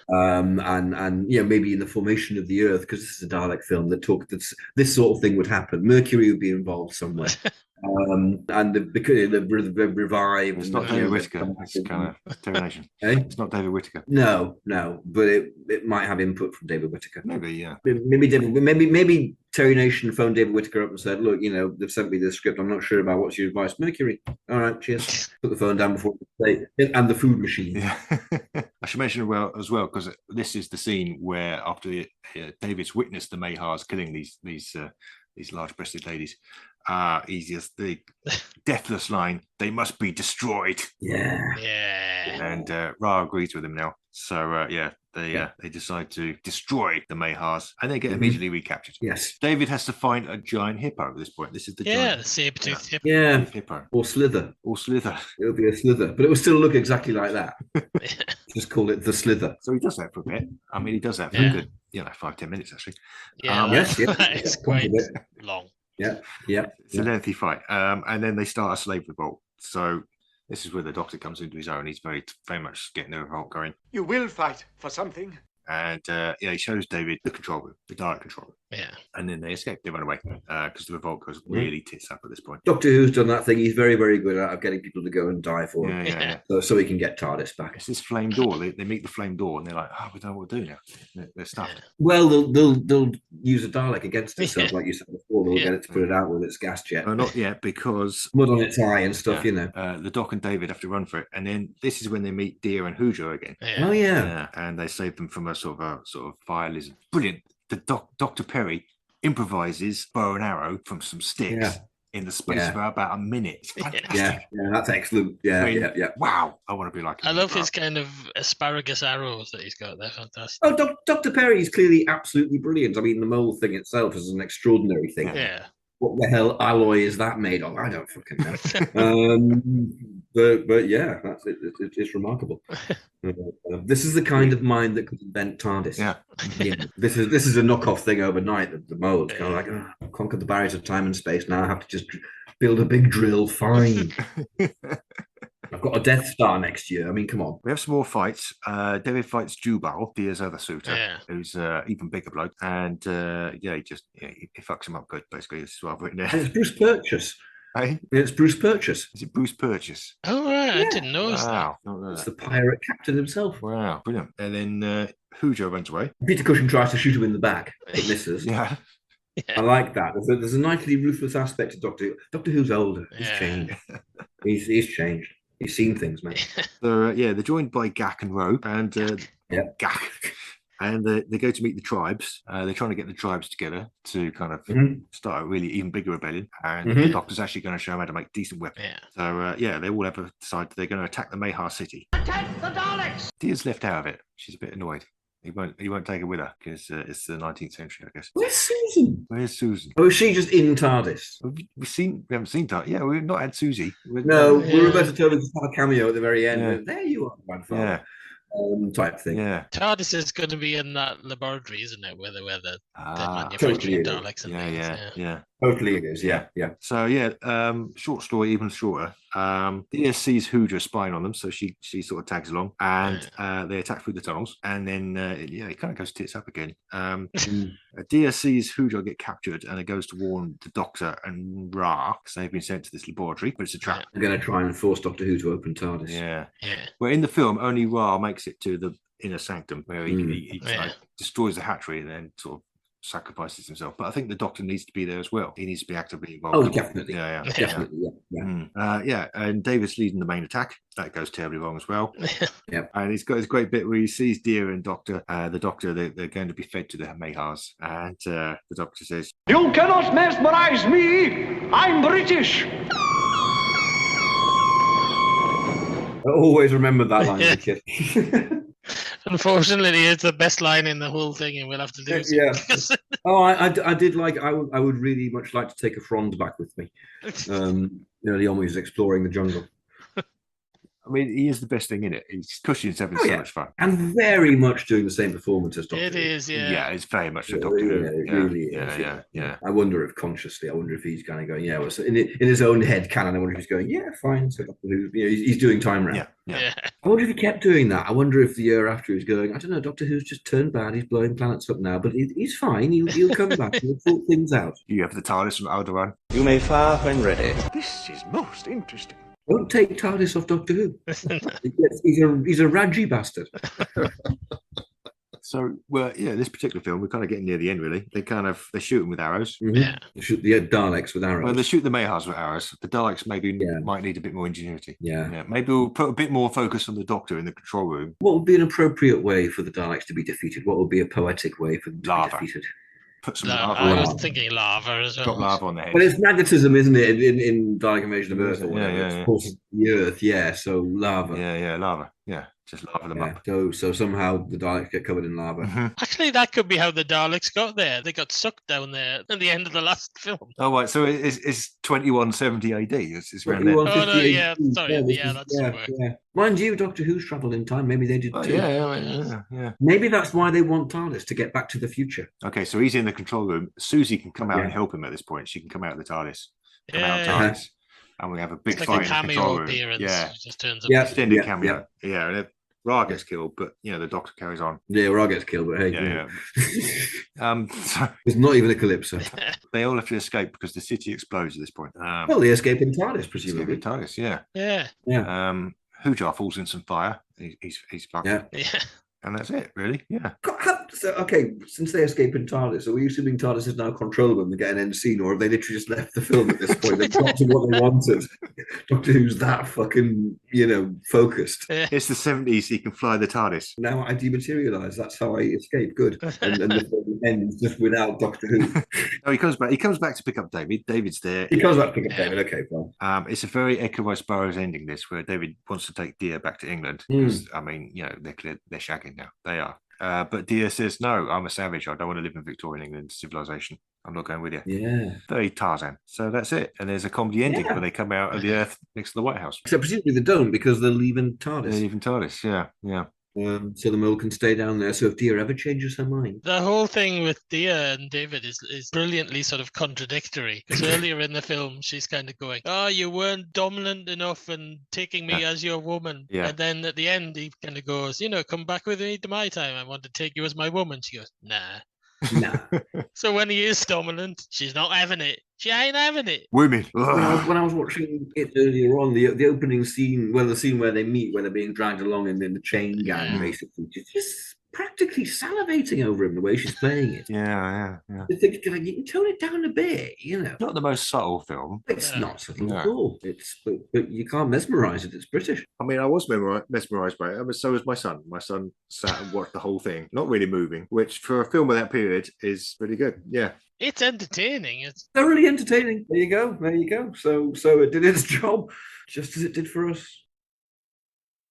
and maybe in the formation of the Earth, because this is a Dalek film that this sort of thing would happen. Mercury would be involved somewhere. Because they're revived. It's not David Whittaker. It's kind of termination. It's not David Whittaker. No, but it might have input from David Whittaker. Maybe, Maybe Terry Nation phoned David Whittaker up and said, "Look, they've sent me this script. I'm not sure about what's your advice." Mercury. All right, cheers. Put the phone down before they say, and the food machine. Yeah. I should mention as well, because this is the scene where after David's witnessed the Mahars killing these large-breasted ladies. He's just the deathless line. They must be destroyed. Yeah. And Ra agrees with him now. So they decide to destroy the Mahars, and they get immediately recaptured. Yes. David has to find a giant hippo at this point. This is the giant, the saber-toothed hippo. Yeah, hippo or slither. It'll be a slither, but it will still look exactly like that. Just call it the slither. So he does that for a bit. I mean, he does that for a good, 5-10 minutes actually. It's quite long. Yeah. It's a lengthy fight. And then they start a slave revolt. So this is where the Doctor comes into his own. He's very much getting the revolt going. You will fight for something. And he shows David the control room, the Dalek control room. Yeah. And then they escape. They run away because the revolt goes really tits up at this point. Doctor Who's done that thing. He's very, very good at getting people to go and die for him. So he can get TARDIS back. It's this flame door. They meet the flame door and they're like, we don't know what to do now. They're stuffed. Well, they'll use a Dalek against itself, like you said before. They'll get it to put it out with its gas jet. No, not yet, because mud on its eye and stuff, the Doc and David have to run for it. And then this is when they meet Deer and Hooja again. Oh, yeah. And they save them from a sort of fire lizard. Brilliant. The Dr. Perry improvises bow and arrow from some sticks in the space of about a minute. It's fantastic. Yeah, that's excellent. Yeah. Wow, I want to be like him. I love his kind of asparagus arrows that he's got. They're fantastic. Oh, Dr. Perry is clearly absolutely brilliant. I mean, the mole thing itself is an extraordinary thing. Yeah. What the hell alloy is that made of? I don't fucking know. But yeah, that's it. It's remarkable. This is the kind of mind that could invent TARDIS. Yeah. This is a knockoff thing overnight. The mold kind of like conquered the barriers of time and space. Now I have to just build a big drill. Fine. I've got a Death Star next year. I mean, come on. We have some more fights. David fights Jubal, Deer's other suitor, who's even bigger bloke, and he fucks him up good. Basically, this is what I've written there. And it's Bruce Purchase. Hey, It's Bruce Purchase. is it Bruce Purchase? Oh, right. I didn't notice that. Wow, not know It's that. the pirate captain himself. Wow, brilliant. And then Hujo runs away. Peter Cushing tries to shoot him in the back, but misses. Yeah. I like that. There's a nicely ruthless aspect to Doctor Who. Doctor Who's older. He's changed. He's changed. He's seen things, man. So they're joined by Gak and Ro, and Gak, and they go to meet the tribes. They're trying to get the tribes together to kind of start a really even bigger rebellion. And the Doctor's actually going to show them how to make decent weapons. So they all have decided they're going to attack the Mahar city. Attack the Daleks! Dia's left out of it. She's a bit annoyed. He won't take her with her because it's the 19th century, I guess. Where's Susan? Where's Susan? Oh, is she just in TARDIS? We haven't seen TARDIS. Yeah, we've not had Susie. We were about to tell her to have a cameo at the very end. Yeah. There you are, grandfather. Yeah. Type thing. Yeah. TARDIS is going to be in that laboratory, isn't it? Where the Totally manufacturing Daleks and things. Yeah. Totally it is, yeah. So short story, even shorter. Dia sees Hujo spying on them, so she sort of tags along, and they attack through the tunnels, and then it kind of goes tits up again. Dia sees Hujo get captured, and it goes to warn the Doctor and Ra because they've been sent to this laboratory, but it's a trap. I'm going to try and force Doctor Who to open TARDIS. Yeah. Well, in the film, only Ra makes it to the inner sanctum where he destroys the hatchery and then sort of sacrifices himself. But I think the Doctor needs to be there as well. He needs to be actively involved. Oh, definitely. Definitely. And David's leading the main attack. That goes terribly wrong as well. And he's got his great bit where he sees Dia and the Doctor, they're going to be fed to the Mahars. And the Doctor says, You cannot mesmerize me. I'm British. I always remember that line as a kid. Unfortunately, it's the best line in the whole thing, and we'll have to lose it. I did like. I would really much like to take a frond back with me. Early on, when he was exploring the jungle. I mean, he is the best thing in it. Cushing's having so much fun. And very much doing the same performance as Doctor It Who. is, Yeah, it's very much a Doctor Who. It really is. Yeah. I wonder if consciously, he's kind of going, well, so in his own head canon, I wonder if he's going, fine. So Doctor Who, he's doing time round. Yeah. I wonder if he kept doing that. I wonder if the year after he's going, I don't know, Doctor Who's just turned bad. He's blowing planets up now, but he's fine. He'll come back. He'll sort things out. You have the TARDIS from Alderaan. You may fire when ready. This is most interesting. Don't take TARDIS off Doctor Who. He's a Raji bastard. So, this particular film, we're kind of getting near the end, really. They shoot him with arrows. They shoot the Daleks with arrows. Well, they shoot the Mahars with arrows. The Daleks might need a bit more ingenuity. Maybe we'll put a bit more focus on the Doctor in the control room. What would be an appropriate way for the Daleks to be defeated? What would be a poetic way for them to be defeated? Put some lava. lava. I was thinking lava as well. Got lava on the head. Well, it's magnetism, isn't it? In Dalek Invasion of Earth or whatever. Yeah. Of course, the Earth, so lava. Yeah, lava. Yeah, just lava them up. So somehow the Daleks get covered in lava. Actually, that could be how the Daleks got there. They got sucked down there at the end of the last film. Oh, right. So it's 2170 AD. It's around there. Oh, no, yeah. Sorry. That's work. Mind you, Doctor Who's travelled in time. Maybe they did too. Yeah. Maybe that's why they want TARDIS, to get back to the future. Okay, so he's in the control room. Susie can come out and help him at this point. She can come out of the TARDIS. And we have a big fight in the control room. Just turns up. Extended cameo. Yeah, and Ra gets killed, but the Doctor carries on. Yeah, Ra gets killed, but hey. So it's not even a Calypso. They all have to escape because the city explodes at this point. Well, they escape in TARDIS, presumably. TARDIS, Yeah. Hujar falls in some fire. He's fucked. Yeah. And that's it, really. Yeah. Okay, since they escape in TARDIS, are we assuming TARDIS is now control them and get an end scene, or have they literally just left the film at this point? They've got to what they wanted. Doctor Who's that fucking, focused. It's the 70s, he can fly the TARDIS. Now I dematerialise, that's how I escape. Good. And the film ends just without Doctor Who. No, he comes back. He comes back to pick up David. David's there. He comes back to pick up David, okay, fine. It's a very Edgar Rice Burroughs ending, this, where David wants to take Dia back to England. Because, they're shagging now. They are. But Dia says, no, I'm a savage. I don't want to live in Victorian England civilization. I'm not going with you. Yeah. Very Tarzan. So that's it. And there's a comedy ending where they come out of the Earth next to the White House. Except presumably they don't, because they're leaving TARDIS. They're leaving TARDIS, yeah. So the mole can stay down there. So if Dia ever changes her mind, the whole thing with Dia and David is brilliantly sort of contradictory. Because earlier in the film, she's kind of going, "Oh, you weren't dominant enough and taking me as your woman." Yeah. And then at the end, he kind of goes, "Come back with me to my time. I want to take you as my woman." She goes, "Nah." No. So when he is dominant, she's not having it. She ain't having it. Women. When I was watching it earlier on, the opening scene, the scene where they meet, where they're being dragged along in the chain gang, basically, just practically salivating over him the way she's playing it. Yeah. You think, like, you can tone it down a bit, Not the most subtle film. It's not subtle at all. But you can't mesmerize it. It's British. I mean, I was mesmerized by it, but so was my son. My son sat and watched the whole thing, not really moving, which for a film of that period is pretty good. Yeah. It's entertaining. It's thoroughly entertaining. There you go. So it did its job, just as it did for us.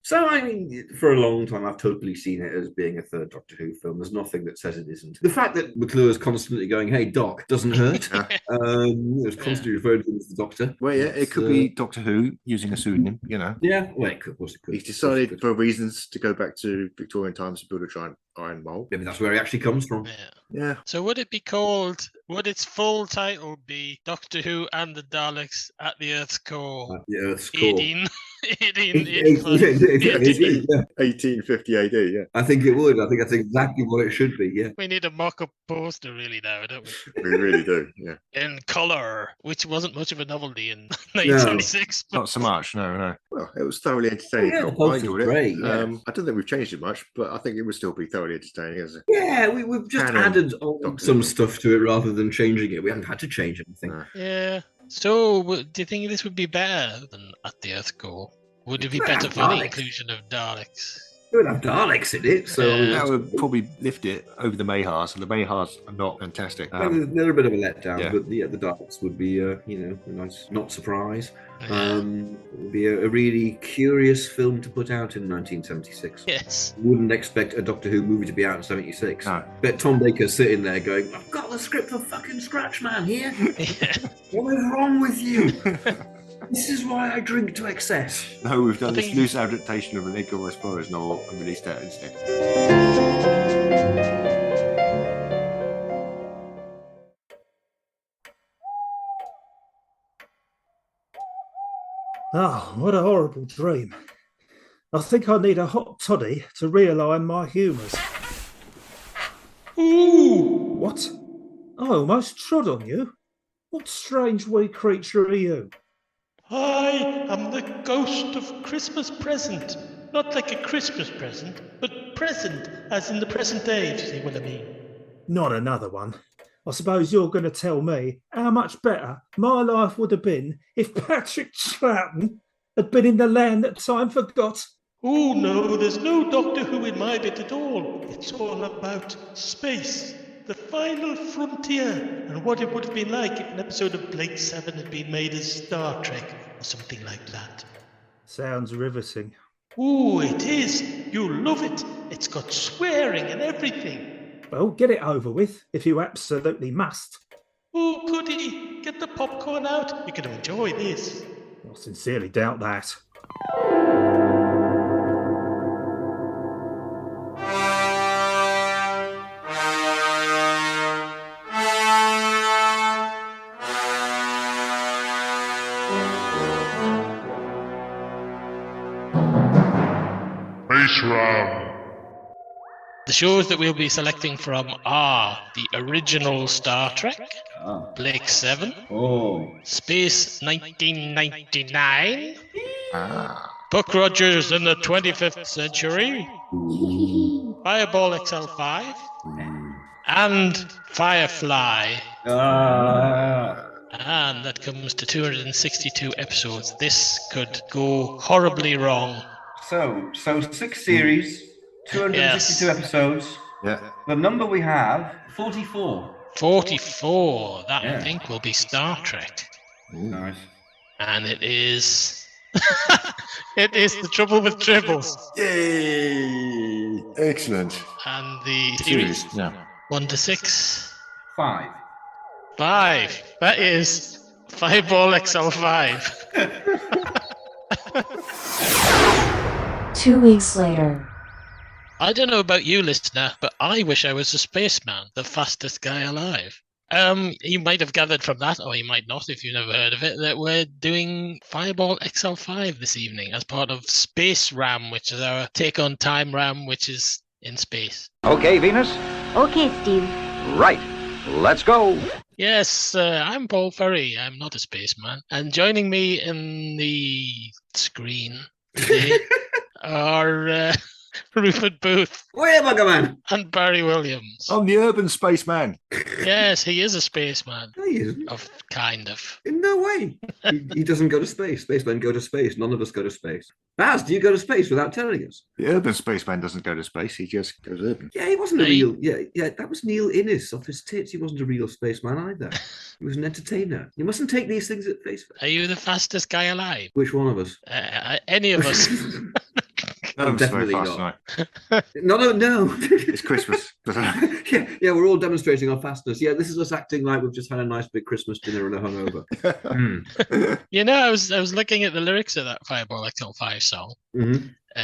So, I mean, for a long time, I've totally seen it as being a third Doctor Who film. There's nothing that says it isn't. The fact that McClure is constantly going, "Hey, Doc," doesn't hurt. It's constantly referring to him as the Doctor. Well, yeah, it could be Doctor Who using a pseudonym, Yeah, well, it could. He decided for reasons to go back to Victorian times to build a giant iron mole. Maybe that's where he actually comes from. Yeah. So would its full title be Doctor Who and the Daleks at the Earth's core? At the Earth's core. 1850 AD, yeah. I think it would. I think that's exactly what it should be, yeah. We need a mock-up poster really now, don't we? We really do, yeah. In colour, which wasn't much of a novelty in 1976. Not so much, no. Well, it was thoroughly entertaining. Yeah, I enjoyed it. great, yeah. I don't think we've changed it much, but I think it would still be thoroughly entertaining, isn't it? Yeah, we've just added on some stuff to it rather than changing it. We haven't had to change anything. Yeah. So, do you think this would be better than At the Earth's Core? Would it be better for the inclusion of Daleks? It would have Daleks in it, so that would probably lift it over the Mayhars, and the Mayhars are not fantastic. They're a bit of a letdown, but the Daleks would be, a nice not surprise. It would be a really curious film to put out in 1976. Yes. Wouldn't expect a Doctor Who movie to be out in 76. No. Bet Tom Baker's sitting there going, "I've got the script for fucking Scratch Man here. What is wrong with you? This is why I drink to excess." No, we've done this loose adaptation of an Edgar Rice Burroughs novel and released that instead. Oh, what a horrible dream. I think I need a hot toddy to realign my humours. Ooh! What? I almost trod on you. What strange wee creature are you? I am the ghost of Christmas present. Not like a Christmas present, but present, as in the present day, if you see what I mean. Not another one. I suppose you're going to tell me how much better my life would have been if Patrick Troughton had been in the land that time forgot. Oh no, there's no Doctor Who in my bit at all. It's all about space, the final frontier, and what it would have been like if an episode of Blake 7 had been made as Star Trek, or something like that. Sounds riveting. Oh, it is. You'll love it. It's got swearing and everything. Well, get it over with, if you absolutely must. Oh, goody. Get the popcorn out. You're going to enjoy this. I sincerely doubt that. Space Ram. The shows that we'll be selecting from are the original Star Trek, Blake 7, Space 1999, Buck Rogers in the 25th Century, Fireball XL5, and Firefly. And that comes to 262 episodes. This could go horribly wrong. So 6 series, 262 episodes. Yeah. The number we have, 44. 44. That I think will be Star Trek. Nice. And it is. It is The Trouble with Tribbles. Yay! Excellent. And the series. Yeah. 1 to 6. 5. 5. That is Fireball XL5. 2 weeks later. I don't know about you, listener, but I wish I was a spaceman, the fastest guy alive. You might have gathered from that, or you might not if you've never heard of it, that we're doing Fireball XL5 this evening as part of Space Ram, which is our take on Time Ram, which is in space. Okay, Venus? Okay, Steve. Right, let's go. Yes, I'm Paul Ferry. I'm not a spaceman. And joining me in the screen today are Rupert Booth. Where am I going? And Barry Williams. I'm the urban spaceman. Yes, he is a spaceman. No, he isn't. Kind of. In no way. He doesn't go to space. Spacemen go to space. None of us go to space. Baz, do you go to space without telling us? The urban spaceman doesn't go to space. He just goes urban. Yeah, he wasn't a real... Yeah, that was Neil Innes off his tits. He wasn't a real spaceman either. He was an entertainer. You mustn't take these things at face value. Are you the fastest guy alive? Which one of us? Any of us. I'm definitely not. Tonight. No. It's Christmas. yeah, we're all demonstrating our fastness. Yeah, this is us acting like we've just had a nice big Christmas dinner and a hungover. You know, I was looking at the lyrics of that Fireball XL5 song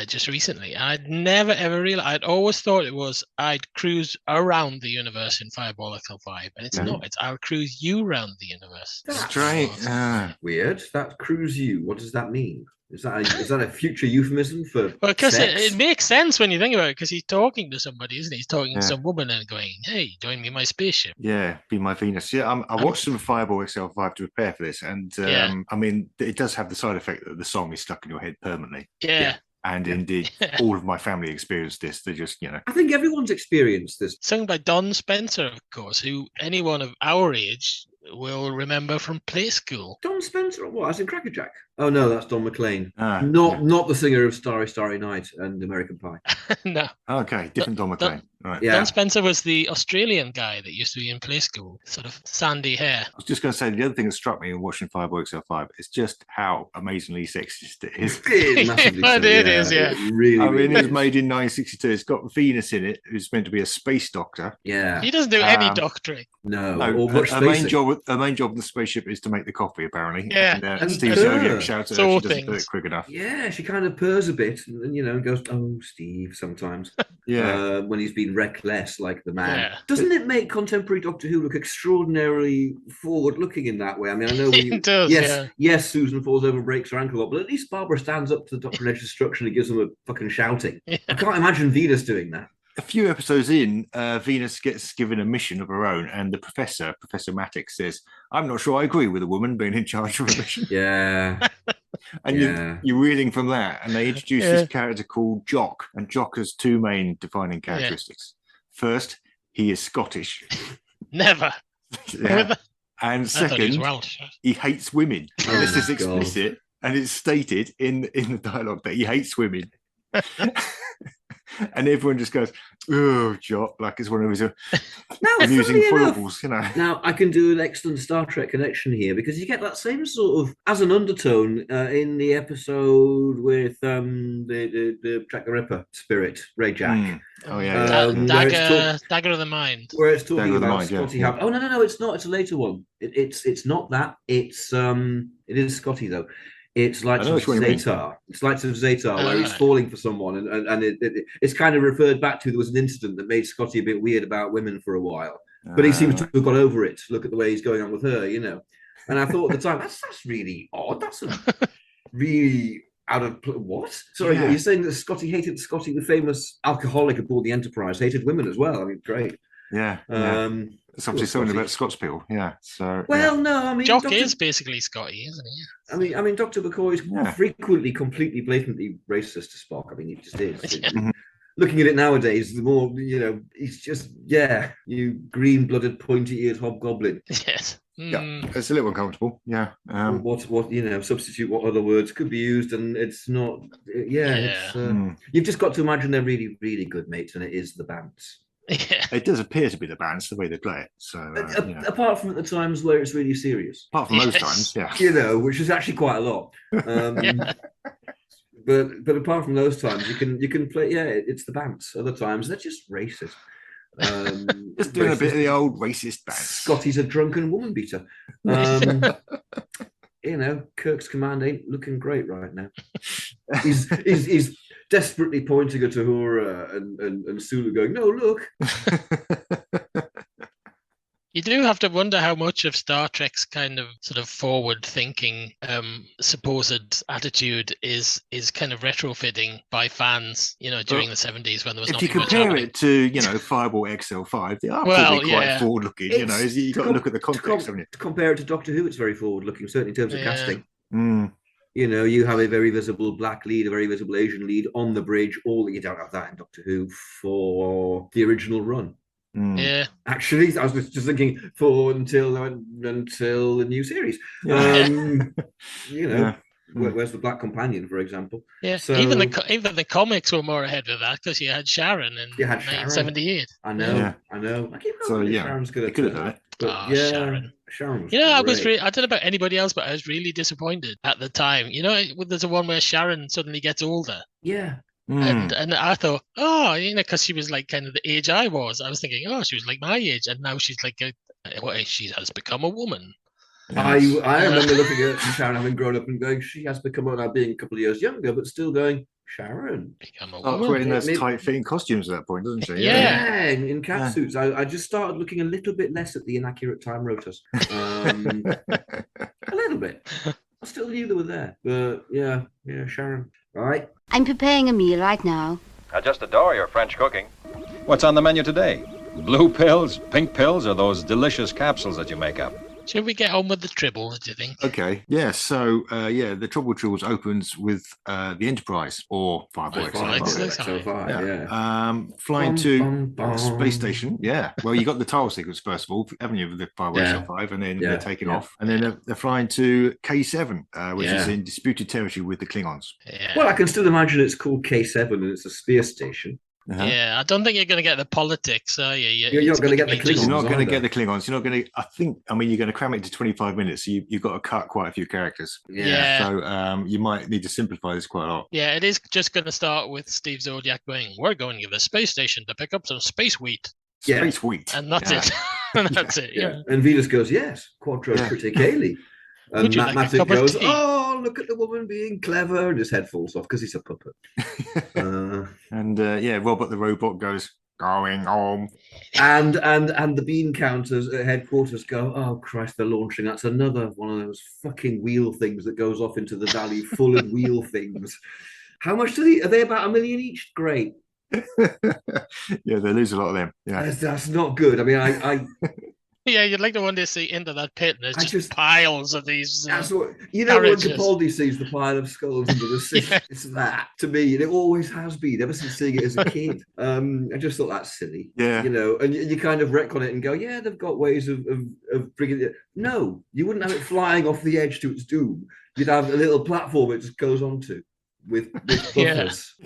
just recently, and I'd never ever realized. I'd always thought it was I'd cruise around the universe in Fireball XL5, and it's not. It's I'll cruise you around the universe. Strange. Weird. That cruise you. What does that mean? Is that a future euphemism for? Well, because sex? it makes sense when you think about it. Because he's talking to somebody, isn't he? He's talking to some woman and going, "Hey, join me in my spaceship." Yeah, be my Venus. Yeah, I watched some Fireball XL5 to prepare for this, and I mean, it does have the side effect that the song is stuck in your head permanently. Yeah. And indeed, all of my family experienced this. They just, I think everyone's experienced this. Sung by Don Spencer, of course, who anyone of our age will remember from Play School. Don Spencer, what? As in Crackerjack? Oh no, that's Don McLean. Not the singer of Starry Starry Night and American Pie. No. Okay, different Don McLean. Right. Yeah. Don Spencer was the Australian guy that used to be in Play School, sort of sandy hair. I was just going to say, the other thing that struck me in watching Fireball XL5 is just how amazingly sexist it is. It is massively so, it is, yeah. It really, I mean, really it was is. made in 1962. It's got Venus in it, who's meant to be a space doctor. Yeah. He doesn't do any doctoring. No. No, Or much her main spacing. job in the spaceship is to make the coffee, apparently. Yeah. And Steve Zodiac shouts at her Saw if she doesn't do things. it quick enough. Yeah, she kind of purrs a bit and goes, "Oh, Steve," sometimes. Yeah. When he's been reckless like the man. Yeah. Doesn't it make contemporary Doctor Who look extraordinarily forward-looking in that way? I mean, I know It does, yes, Susan falls over and breaks her ankle up, but at least Barbara stands up to the Doctor and Edge's destruction and gives them a fucking shouting. Yeah. I can't imagine Venus doing that. A few episodes in, Venus gets given a mission of her own, and the Professor Matix, says, "I'm not sure I agree with a woman being in charge of a mission." Yeah. And you're reeling from that, and they introduce this character called Jock, and Jock has two main defining characteristics. First, he is Scottish. Never. Yeah. And I thought he was second, Welsh. he hates women. Oh This is my God. explicit, and it's stated in the dialogue that he hates women. And everyone just goes, "Oh, Jock," like it's one of his amusing funnily enough, foibles, you know. Now, I can do an excellent Star Trek connection here because you get that same sort of, as an undertone in the episode with the Jack the Ripper spirit, Ray Jack. Oh, yeah. Dagger of the Mind. Where it's talking Dagger of the about Mind, Scotty. yeah. Oh, no, it's not. It's a later one. It's not that. It is Scotty, though. It's Lights of Zatar. It's Lights of Zatar, where he's falling for someone, and it's kind of referred back to. There was an incident that made Scotty a bit weird about women for a while, but he seems to have got over it. Look at the way he's going on with her, And I thought at the time, that's really odd. That's really out of what? Sorry, you're saying that Scotty, the famous alcoholic aboard the Enterprise, hated women as well. I mean, great. Yeah. It's obviously something about Scots people. Yeah. So. No, I mean, Jock is basically Scotty, isn't he? I mean, Dr. McCoy is frequently completely blatantly racist to Spock. I mean, it just is. Looking at it nowadays, the more, he's just, you green-blooded, pointy-eared hobgoblin. Yes. Yeah, it's a little uncomfortable. Yeah. What substitute what other words could be used, and it's not. You've just got to imagine they're really, really good mates, and it is the Bants. Yeah. It does appear to be the Bants the way they play it. So apart from at the times where it's really serious. Apart from those times, yeah. Which is actually quite a lot. But apart from those times, you can play. Yeah, it's the Bants. Other times they're just racist. Just doing a bit of the old racist Bants. Scotty's a drunken woman beater. Kirk's command ain't looking great right now. He's desperately pointing at Uhura and Sulu going, "No, look." You do have to wonder how much of Star Trek's kind of sort of forward-thinking supposed attitude is kind of retrofitting by fans, during the 70s when there was nothing much If you compare happening. it to, Fireball XL5, they are probably quite forward-looking. You've got to look at the context, haven't you? To compare it to Doctor Who, it's very forward-looking, certainly in terms of casting. Mm. You have a very visible black lead, a very visible Asian lead on the bridge. You don't have that in Doctor Who for the original run. Yeah. Actually, I was just thinking until the new series. Where's the Black Companion, for example? Yeah. So, even the comics were more ahead of that because you had Sharon in 1978. I know. I keep hoping Sharon's good at it. But Sharon was great. I don't know about anybody else, but I was really disappointed at the time. There's a one where Sharon suddenly gets older. Yeah. And I thought, because she was like kind of the age I was. I was thinking, she was like my age, and now she's like, she has become a woman. Yes. I remember looking at Sharon having grown up and going, she has become now being a couple of years younger, but still going, Sharon. Become a woman. Wearing those tight-fitting costumes at that point, doesn't she? Yeah, in cat suits. I just started looking a little bit less at the inaccurate time rotors. A little bit. I still knew they were there, but yeah, Sharon. Right. I'm preparing a meal right now. I just adore your French cooking. What's on the menu today? Blue pills, pink pills, or those delicious capsules that you make up? Should we get on with the Tribble, do you think? Okay. Yeah. So, the Trouble Tribbles opens with the Enterprise or Fireball flying to space station. Yeah. Well, you got the title sequence first of all, haven't you, with the Fireball XL5, and then they're taking off, and then they're flying to K7, which is in disputed territory with the Klingons. Yeah. Well, I can still imagine it's called K7 and it's a space station. Yeah, I don't think you're going to get the politics, are you? You're not going to get the Klingons. You're not going to get the Klingons. You're not going to. You're going to cram it into 25 minutes. So you've got to cut quite a few characters. Yeah. So you might need to simplify this quite a lot. Yeah, it is just going to start with Steve Zodiac going, "We're going to the space station to pick up some space wheat." Space wheat. And that's it. And that's it. Yeah. And Venus goes, "Yes, quattro critically." And Matt Matic goes, "Oh, look at the woman being clever," and his head falls off because he's a puppet. Robert the robot goes, "Going home," and the bean counters at headquarters go, "Oh Christ, they're launching. That's another one of those fucking wheel things that goes off into the valley full of wheel things. How much are they? About $1 million each? Great." Yeah, they lose a lot of them. Yeah, that's not good. I mean, I Yeah, you'd like to one day see into that pit, and there's just piles of these. That's what when Capaldi sees the pile of skulls under the sea. It's that to me, and it always has been ever since seeing it as a kid. I just thought that's silly. Yeah, and you kind of retcon it and go, yeah, they've got ways of bringing it. No, you wouldn't have it flying off the edge to its doom. You'd have a little platform it just goes onto. With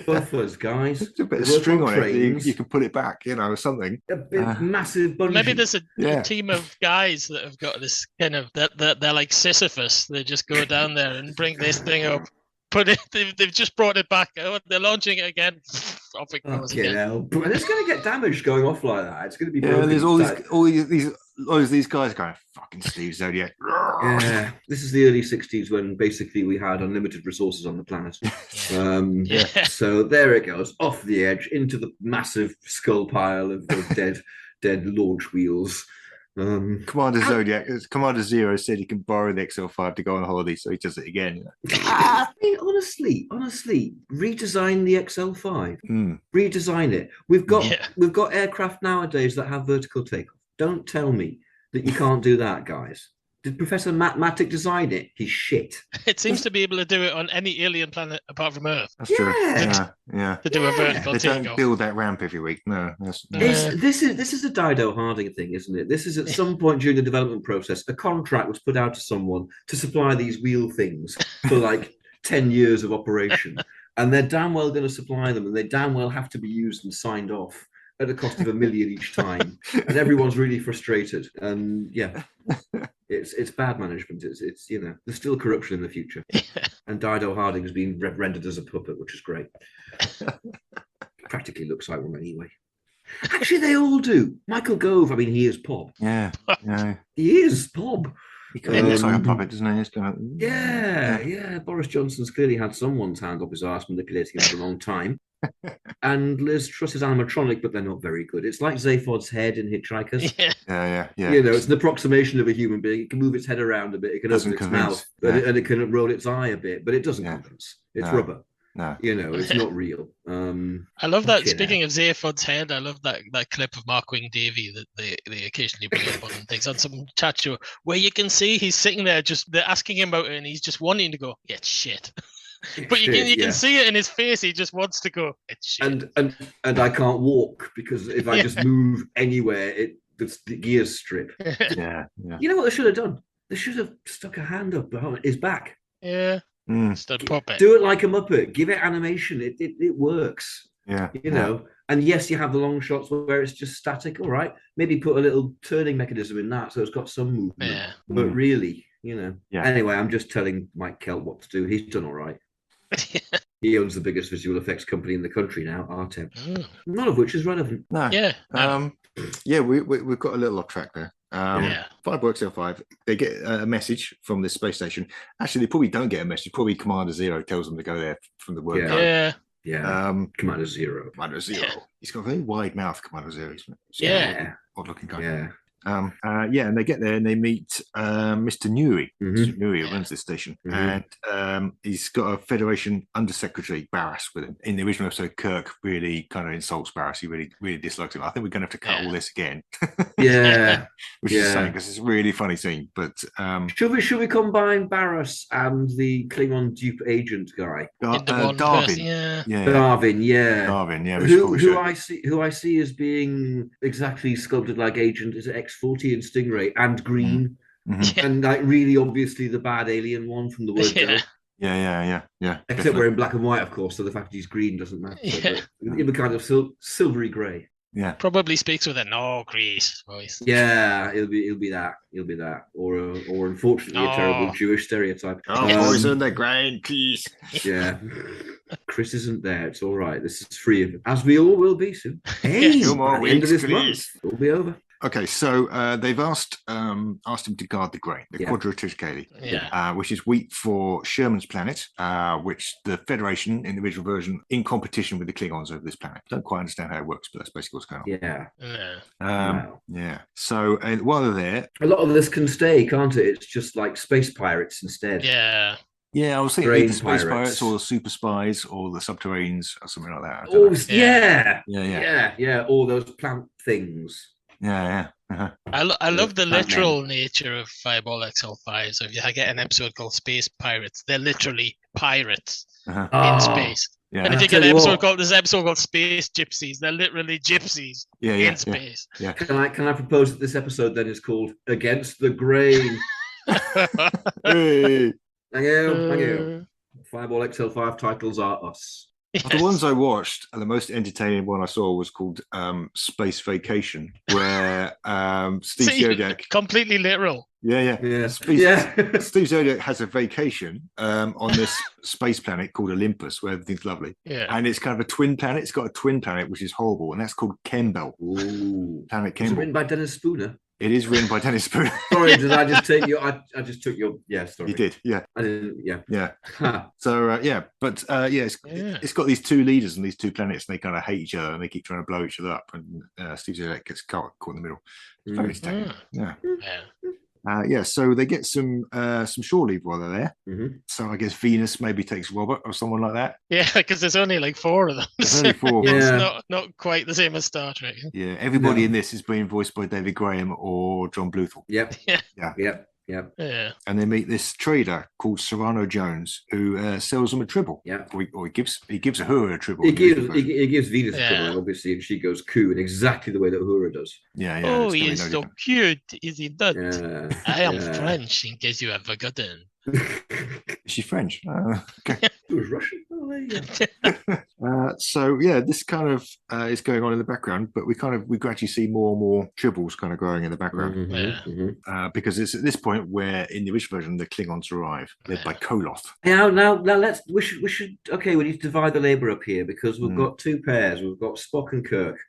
buffers, guys. It's a bit of string on it. You can put it back, or something. A big, massive bungee. Maybe there's a team of guys that have got this kind of that they're like Sisyphus. They just go down there and bring this thing up. Put it. They've just brought it back. Oh, they're launching it again. Off it goes again. And it's going to get damaged going off like that. It's going to be. Yeah, there's all these guys going, fucking Steve Zodiac. Yeah, this is the early 60s when basically we had unlimited resources on the planet. So there it goes, off the edge into the massive skull pile of dead launch wheels. Commander Zero said he can borrow the XL5 to go on holiday, so he does it again. I mean, honestly, redesign the XL5. Redesign it. We've got aircraft nowadays that have vertical takeoff. Don't tell me that you can't do that, guys. Did Professor Matic design it? He's shit. It seems to be able to do it on any alien planet apart from Earth. That's true. Yeah. To do a vertical takeoff. They don't build that ramp every week. No. This is a Dido Harding thing, isn't it? This is at some point during the development process, a contract was put out to someone to supply these wheel things for like 10 years of operation. And they're damn well going to supply them, and they damn well have to be used and signed off at a cost of $1 million each time, and everyone's really frustrated. And it's bad management. It's there's still corruption in the future, and Dido Harding has been rendered as a puppet, which is great. Practically looks like one anyway. Actually, they all do. Michael Gove, I mean, he is Pob. Yeah. He is Pob. He looks like a puppet, doesn't he? Yeah. Boris Johnson's clearly had someone's hand up his arse manipulating him for a long time. and Liz Truss is animatronic, but they're not very good. It's like Zaphod's head in Hitchhikers. Yeah. It's an approximation of a human being. It can move its head around a bit. It can open its mouth, and it can roll its eye a bit, but it doesn't convince. It's rubber. No. It's not real. I love that. Speaking of Zaphod's head, I love that clip of Mark Wing Davey that they occasionally bring up on things on some chat show where you can see he's sitting there they're asking him about it and he's just wanting to go, it's shit. But you can see it in his face. He just wants to go, it's shit. And I can't walk because if I just move anywhere, the gears strip. Yeah. You know what they should have done? They should have stuck a hand up behind his back. Yeah. Puppet. Do it like a Muppet. Give it animation. It works. Yeah. And yes, you have the long shots where it's just static. All right. Maybe put a little turning mechanism in that so it's got some movement. Yeah. But really, Yeah. Anyway, I'm just telling Mike Kelp what to do. He's done all right. He owns the biggest visual effects company in the country now, Artem. None of which is relevant. No. Yeah. We've got a little off track there. 5XL5, they get a message from this space station. Actually, they probably don't get a message. Probably Commander Zero tells them to go there from the word go. Yeah. Commander Zero. He's got a very wide mouth, Commander Zero. Odd looking guy. Yeah. And they get there and they meet Mr. Newey. Mr. Newey runs this station, and he's got a Federation Undersecretary Barras with him. In the original episode, Kirk really kind of insults Barras. He really dislikes him. I think we're going to have to cut all this again. Which is something because it's a really funny scene. But should we combine Barras and the Klingon dupe agent guy? Darwin. Darwin. Who I see as being exactly sculpted like Agent is X-40 and Stingray and green, and like really obviously the bad alien one from the word go. Yeah. Except we're in black and white, of course, so the fact he's green doesn't matter. It'll be kind of silvery grey. Yeah. Probably speaks with a no Grease voice. Yeah, it'll be that. Or unfortunately a terrible Jewish stereotype. Poison the grain, please. Yeah. Chris isn't there. It's all right. This is free of, as we all will be soon. Hey, by the end of this month, it'll be over. Okay, so they've asked him to guard the grain, the quadriticale, which is wheat for Sherman's planet, which the Federation, in the original version, in competition with the Klingons over this planet. Don't quite understand how it works, but that's basically what's going on. Yeah. So while they're there, a lot of this can stay, can't it? It's just like space pirates instead. Yeah. Yeah, I was thinking either space pirates or the super spies or the subterraneans or something like that. All those plant things. Yeah. I love the literal nature of Fireball XL5. So if you get an episode called Space Pirates, they're literally pirates in space. Yeah. And if you get an episode called Space Gypsies, they're literally gypsies in space. Yeah. Can I propose that this episode then is called Against the Grain? Hey. Thank you. Fireball XL5 titles are us. The ones I watched, and the most entertaining one I saw was called Space Vacation, where Steve Zodiac... Completely literal. Yeah. Steve Zodiac has a vacation on this space planet called Olympus, where everything's lovely. Yeah. And it's kind of a twin planet. It's got a twin planet, which is horrible, and that's called Kembel. Ooh. Planet Kembel. Is it written by Dennis Spooner? It is written by Dennis Spooner. Sorry, did I just take your... I just took your... Yeah, sorry. You did, yeah. I didn't, Yeah. So, it's got these two leaders and these two planets, and they kind of hate each other, and they keep trying to blow each other up, and Steve Zodiac gets caught in the middle. It's very entertaining. So they get some shore leave while they're there. So I guess Venus maybe takes Robert or someone like that. Yeah, because there's only like 4 of them. There's only 4. It's not quite the same as Star Trek. Yeah, everybody in this is being voiced by David Graham or John Bluthal. Yep. Yeah. And they meet this trader called Serrano Jones who sells them a tribble. Yeah. Or he gives Uhura a tribble. He gives Venus a tribble, obviously, and she goes coo in exactly the way that Uhura does. Yeah. Oh, he is so cute, is he not? Yeah. I am French, in case you have forgotten. Is she French? Okay. She was Russian. Oh, there you go. This kind of is going on in the background, but we gradually see more and more tribbles kind of growing in the background. Because it's at this point where in the original version the Klingons arrive, led by Koloth. Now we should we need to divide the labour up here because we've got 2 pairs. We've got Spock and Kirk.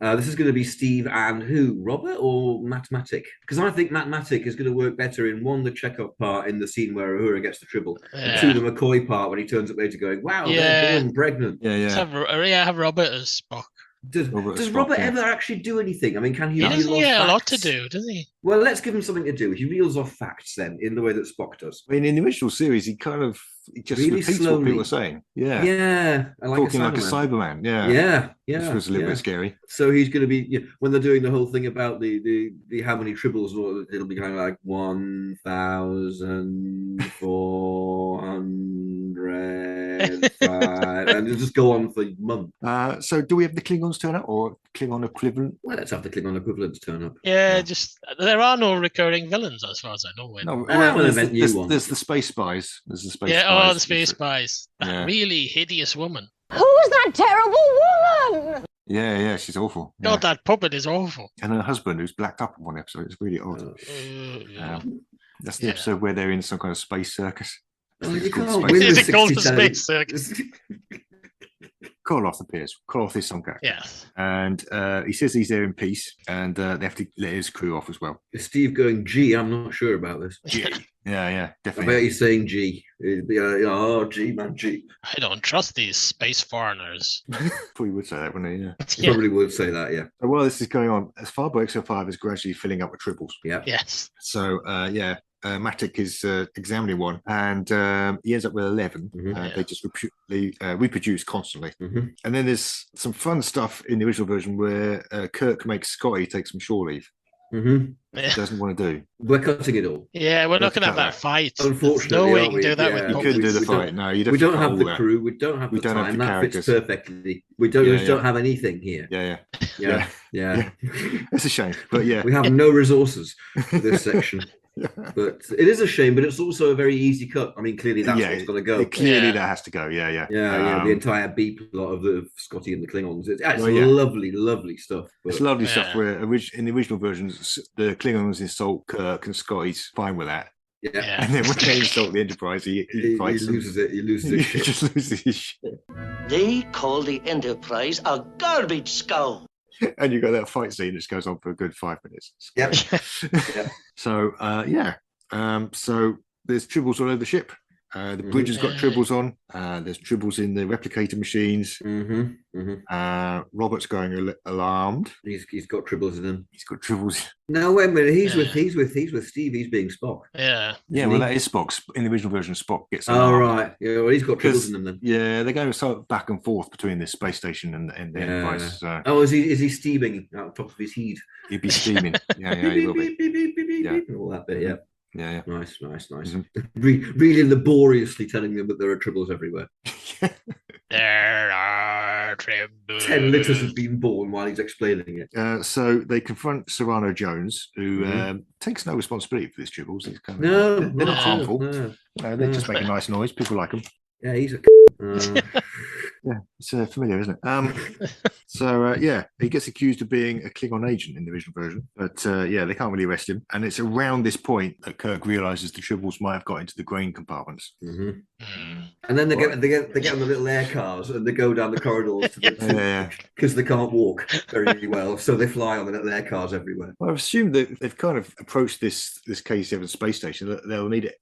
This is going to be Steve and who? Robert or Matematic? Because I think Matematic is going to work better in one, the Chekhov part in the scene where Uhura gets the tribble, and two, the McCoy part when he turns up later going, wow, they're born pregnant. Have Robert as Spock. Does Robert ever actually do anything? I mean, can he reel off doesn't facts? a lot to do, does he? Well, let's give him something to do. He reels off facts then, in the way that Spock does. I mean, in the original series, he just really repeats slowly. what people are saying. Yeah. Yeah. Talking like a Cyberman. Yeah. Yeah. Which was a little bit scary. So he's going to be, when they're doing the whole thing about the how many triples, it'll be kind of like 1,405, and it'll just go on for months. So do we have the Klingons turn up or Klingon equivalent? Well, let's have the Klingon equivalents turn up. Yeah, just there are no recurring villains as far as I know. There's the space spies. There's the space spies. The space spies. That really hideous woman. Who's that terrible woman? Yeah, she's awful. God, that puppet is awful. And her husband, who's blacked up in one episode, it's really odd. That's the episode where they're in some kind of space circus. You can't win the space circus? Call off the piers, call off his Suncat. Yes. And he says he's there in peace, and they have to let his crew off as well. Is Steve going, gee, I'm not sure about this. Yeah, definitely. I bet he's saying G. G, man, G. I don't trust these space foreigners. Probably would say that, wouldn't he? Yeah. He probably would say that, yeah. So while this is going on, as far by XO5 is gradually filling up with tribbles. Yeah. Yes. So, Matic is examining one, and he ends up with 11. They just reproduce constantly. And then there's some fun stuff in the original version where Kirk makes Scotty take some shore leave. He doesn't want to do. We're cutting it all. Yeah, we're not going to have that fight. Unfortunately, no way you can do that with you couldn't do the fight. No, you we don't have the crew. We don't have the time. That fits perfectly. We don't have anything here. Yeah. It's a shame, but we have no resources for this section. But it is a shame, but it's also a very easy cut. I mean, clearly that's what's going to go. Clearly that has to go. Yeah. The entire B plot of Scotty and the Klingons. It's lovely, lovely stuff. But, it's lovely stuff. Where in the original versions, the Klingons insult Kirk and Scotty's fine with that. Yeah. And then when they insult the Enterprise, he fights. He loses it. He loses his shit. He just loses his shit. They call the Enterprise a garbage scow. And you got that fight scene that goes on for a good 5 minutes. Yep. So so there's tribbles all over the ship. The bridge has got tribbles on. There's tribbles in the replicator machines. Robert's going alarmed. He's got tribbles in him. He's got tribbles. No, wait a minute. He's with Steve. He's being Spock. Yeah. Well, that is Spock. In the original version, Spock gets. Right. Yeah. Well, he's got tribbles in him then. Yeah, they're going so back and forth between the space station and the Enterprise. So. Oh, is he steaming out the top of his heat? He'd be steaming. He will be. All that bit. Yeah. Yeah. Nice. Really laboriously telling them that there are tribbles everywhere. There are tribbles. 10 litres have been born while he's explaining it. So they confront Serrano Jones, who takes no responsibility for these tribbles. He's kind of, they're not harmful. No. They just make a nice noise. People like them. Yeah, he's a. Yeah, it's familiar, isn't it? He gets accused of being a Klingon agent in the original version, but they can't really arrest him. And it's around this point that Kirk realizes the tribbles might have got into the grain compartments. And then they get on the little air cars and they go down the corridors because they can't walk very well, so they fly on the little air cars everywhere. Well, I've assumed that they've kind of approached this K7 space station that they'll need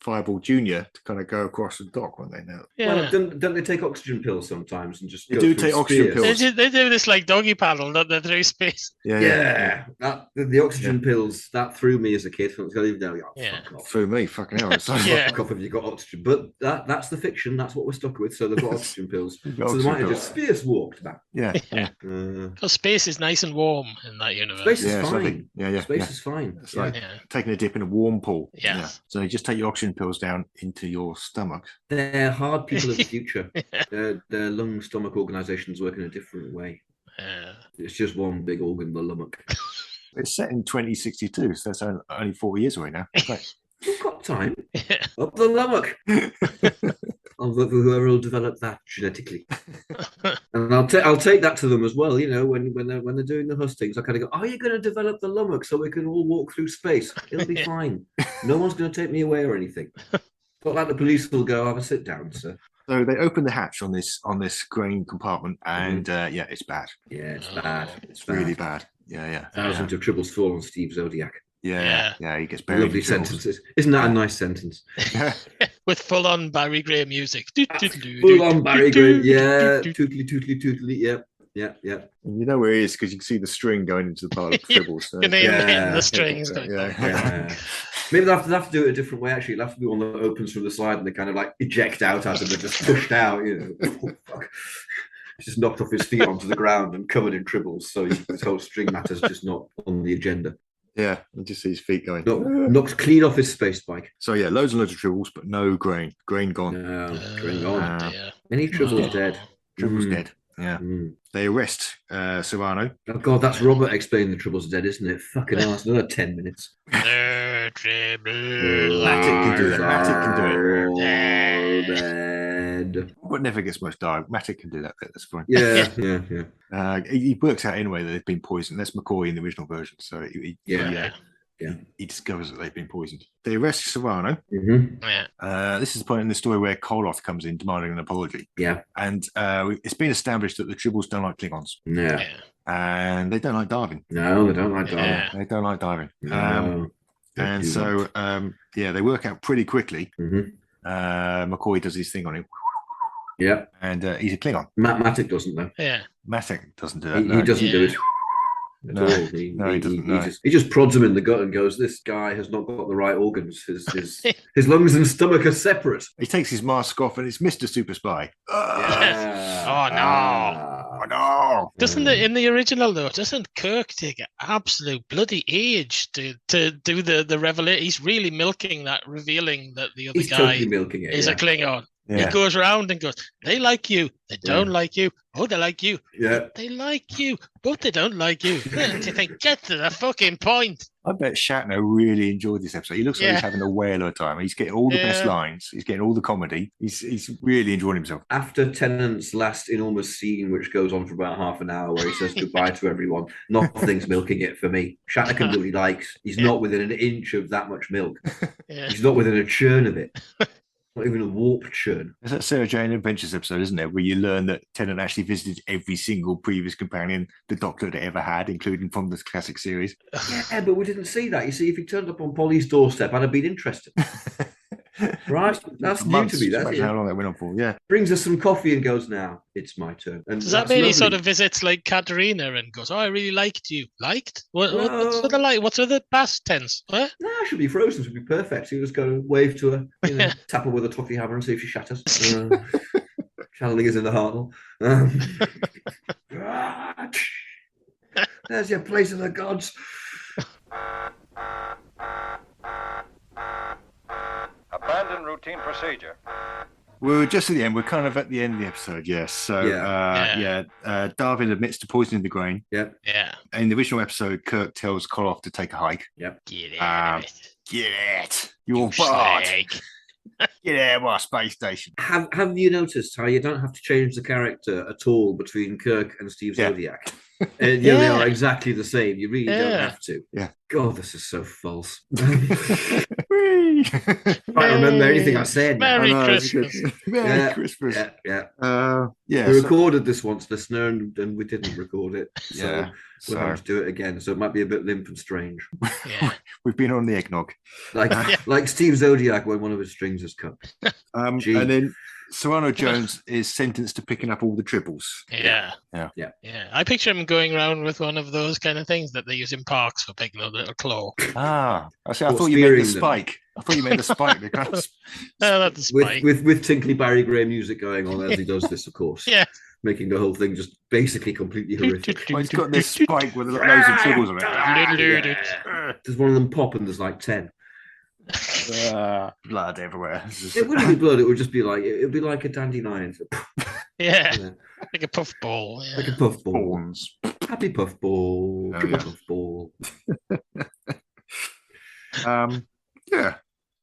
Fireball Junior to kind of go across the dock, won't they? Now, well, don't they take oxygen pills sometimes and just? They do take oxygen pills. They do this like doggy paddle, don't they, through space? Yeah. The oxygen pills that threw me as a kid. Threw me, fucking hell. Fuck off if you got oxygen, but that's the fiction. That's what we're stuck with. So they've got oxygen pills. So they might have just space walked back. Because space is nice and warm in that universe. Space is fine. Space is fine. It's like taking a dip in a warm pool. Yeah. So you just take your oxygen pills down into your stomach. They're hard people of the future. Their lung stomach organizations work in a different way. It's just one big organ, the stomach. It's set in 2062, so that's only 40 years away now. You've got time. Up the stomach. Whoever will develop that genetically, and I'll take that to them as well. You know, when they're doing the hustings, I kind of go, "Are you going to develop the lummox so we can all walk through space? It'll be fine. No one's going to take me away or anything." Not like the police will go, "Have a sit down, sir." So they open the hatch on this grain compartment, and it's bad. Yeah, it's bad. It's really bad. Yeah. Thousands of tribbles fall on Steve Zodiac. Yeah. He gets buried. Lovely sentences. Isn't that a nice sentence? With full-on Barry Gray music. Full-on Barry Gray. Yeah. Tootly, tootly, tootly. Yep. Yeah. And you know where he is because you can see the string going into the pile of tribbles. So. You can hear the strings. Maybe they'll have to do it a different way. Actually, it'll have to be one that opens from the side and they kind of like eject out as if they're just pushed out. Oh, fuck. He's just knocked off his feet onto the ground and covered in tribbles. So this whole string matter's just not on the agenda. Yeah, you just see his feet going. Knocked clean off his space bike. So yeah, loads and loads of tribbles, but no grain. Grain gone. Grain gone. Many tribbles dead. Tribbles dead. Yeah. They arrest Serrano. Oh God, that's Robert explaining the tribbles dead, isn't it? Fucking hell, it's another 10 minutes. Matic can do that. Matic can do it. But never gets much dialogue. Matic can do that bit. That's fine. Yeah. He works out anyway that they've been poisoned. That's McCoy in the original version. So he discovers that they've been poisoned. They arrest Serrano. This is the point in the story where Koloth comes in demanding an apology. Yeah. And it's been established that the Tribbles don't like Klingons. Yeah. And they don't like diving. No, they don't like diving. Yeah. They don't like diving. No. And so, they work out pretty quickly. McCoy does his thing on him. Yeah. And he's a Klingon. Matic doesn't, though. Yeah. Matic doesn't do that. He doesn't do it. No, he doesn't. He just prods him in the gut and goes, "This guy has not got the right organs. His lungs and stomach are separate." He takes his mask off, and it's Mr. Super Spy. Oh no! Doesn't in the original though? Doesn't Kirk take an absolute bloody age to do the revelation? He's really milking that, revealing that the other guy totally milking it, is a Klingon. Yeah. He goes around and goes, "They like you. They don't like you. Oh, they like you. Yeah. They like you, but they don't like you." Do you think? Get to the fucking point. I bet Shatner really enjoyed this episode. He looks like he's having a whale of a time. He's getting all the best lines. He's getting all the comedy. He's really enjoying himself. After Tennant's last enormous scene, which goes on for about half an hour, where he says goodbye to everyone, nothing's milking it for me. Shatner can do what he likes. He's not within an inch of that much milk. He's not within a churn of it. Not even a warp churn. There's that Sarah Jane Adventures episode, isn't there, where you learn that Tennant actually visited every single previous companion the Doctor had ever had, including from the classic series. Yeah, but we didn't see that. You see, if he turned up on Polly's doorstep, I'd have been interested. Right? That's new to me. That's how long that went on for. Yeah. Brings us some coffee and goes, "Now it's my turn." And does that mean he sort of visits like Katerina and goes, "Oh, I really liked you." Liked? What's with the like? What's with the past tense? What? No, she'll be frozen. She'll be perfect. So you just go and wave to her, tap her with a toffee hammer and see if she shatters. Channeling is in the Hartnell. There's your place of the gods. Abandon routine procedure. We're just at the end. We're kind of at the end of the episode, yes. So, Darwin admits to poisoning the grain. Yep. Yeah. In the original episode, Kirk tells Koloff to take a hike. Yep. Get out. Get it. You're bad. Get out of our space station. Have you noticed how you don't have to change the character at all between Kirk and Steve Zodiac? And they are exactly the same. You really don't have to. Yeah. God, this is so false. I can't remember anything I said. Merry Christmas. Merry Christmas. Yeah. Yeah. We recorded this once, listener, and we didn't record it. So we'll have to do it again. So it might be a bit limp and strange. Yeah. We've been on the eggnog. Like Steve Zodiac when one of his strings is cut. And then Serrano Jones is sentenced to picking up all the tribbles. Yeah. I picture him going around with one of those kind of things that they use in parks for picking up a little claw. I thought you meant the spike. I thought you meant the spike. They kind of... that's the spike. With tinkly Barry Gray music going on as he does this, of course. Yeah. Making the whole thing just basically completely horrific. Well, he's got this spike with loads of tribbles on it. There's one of them pop and there's like 10. Blood everywhere. It wouldn't be blood. It would just be like a dandelion. Like a puffball. Yeah. Like a puffball. Horns. Happy puffball. Puffball.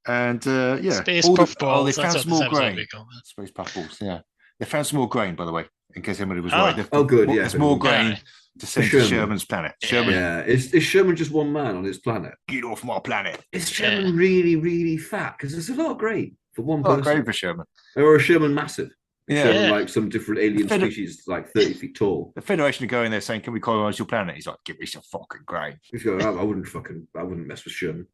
And Space puffballs. They found some more grain. Space puffballs. Yeah, they found some more grain, by the way, in case anybody was worried. Good. Yeah, there's more grain to send to Sherman's planet. Is Sherman just one man on his planet? Get off my planet. Is Sherman really, really fat? Because there's a lot of grain. for one Oh, person. great for Sherman. Or a Sherman massive. Yeah. Sherman, like some different alien species, like 30 feet tall. The Federation are going there saying, "Can we colonize your planet?" He's like, "Give me some fucking grain." He's going, I wouldn't mess with Sherman.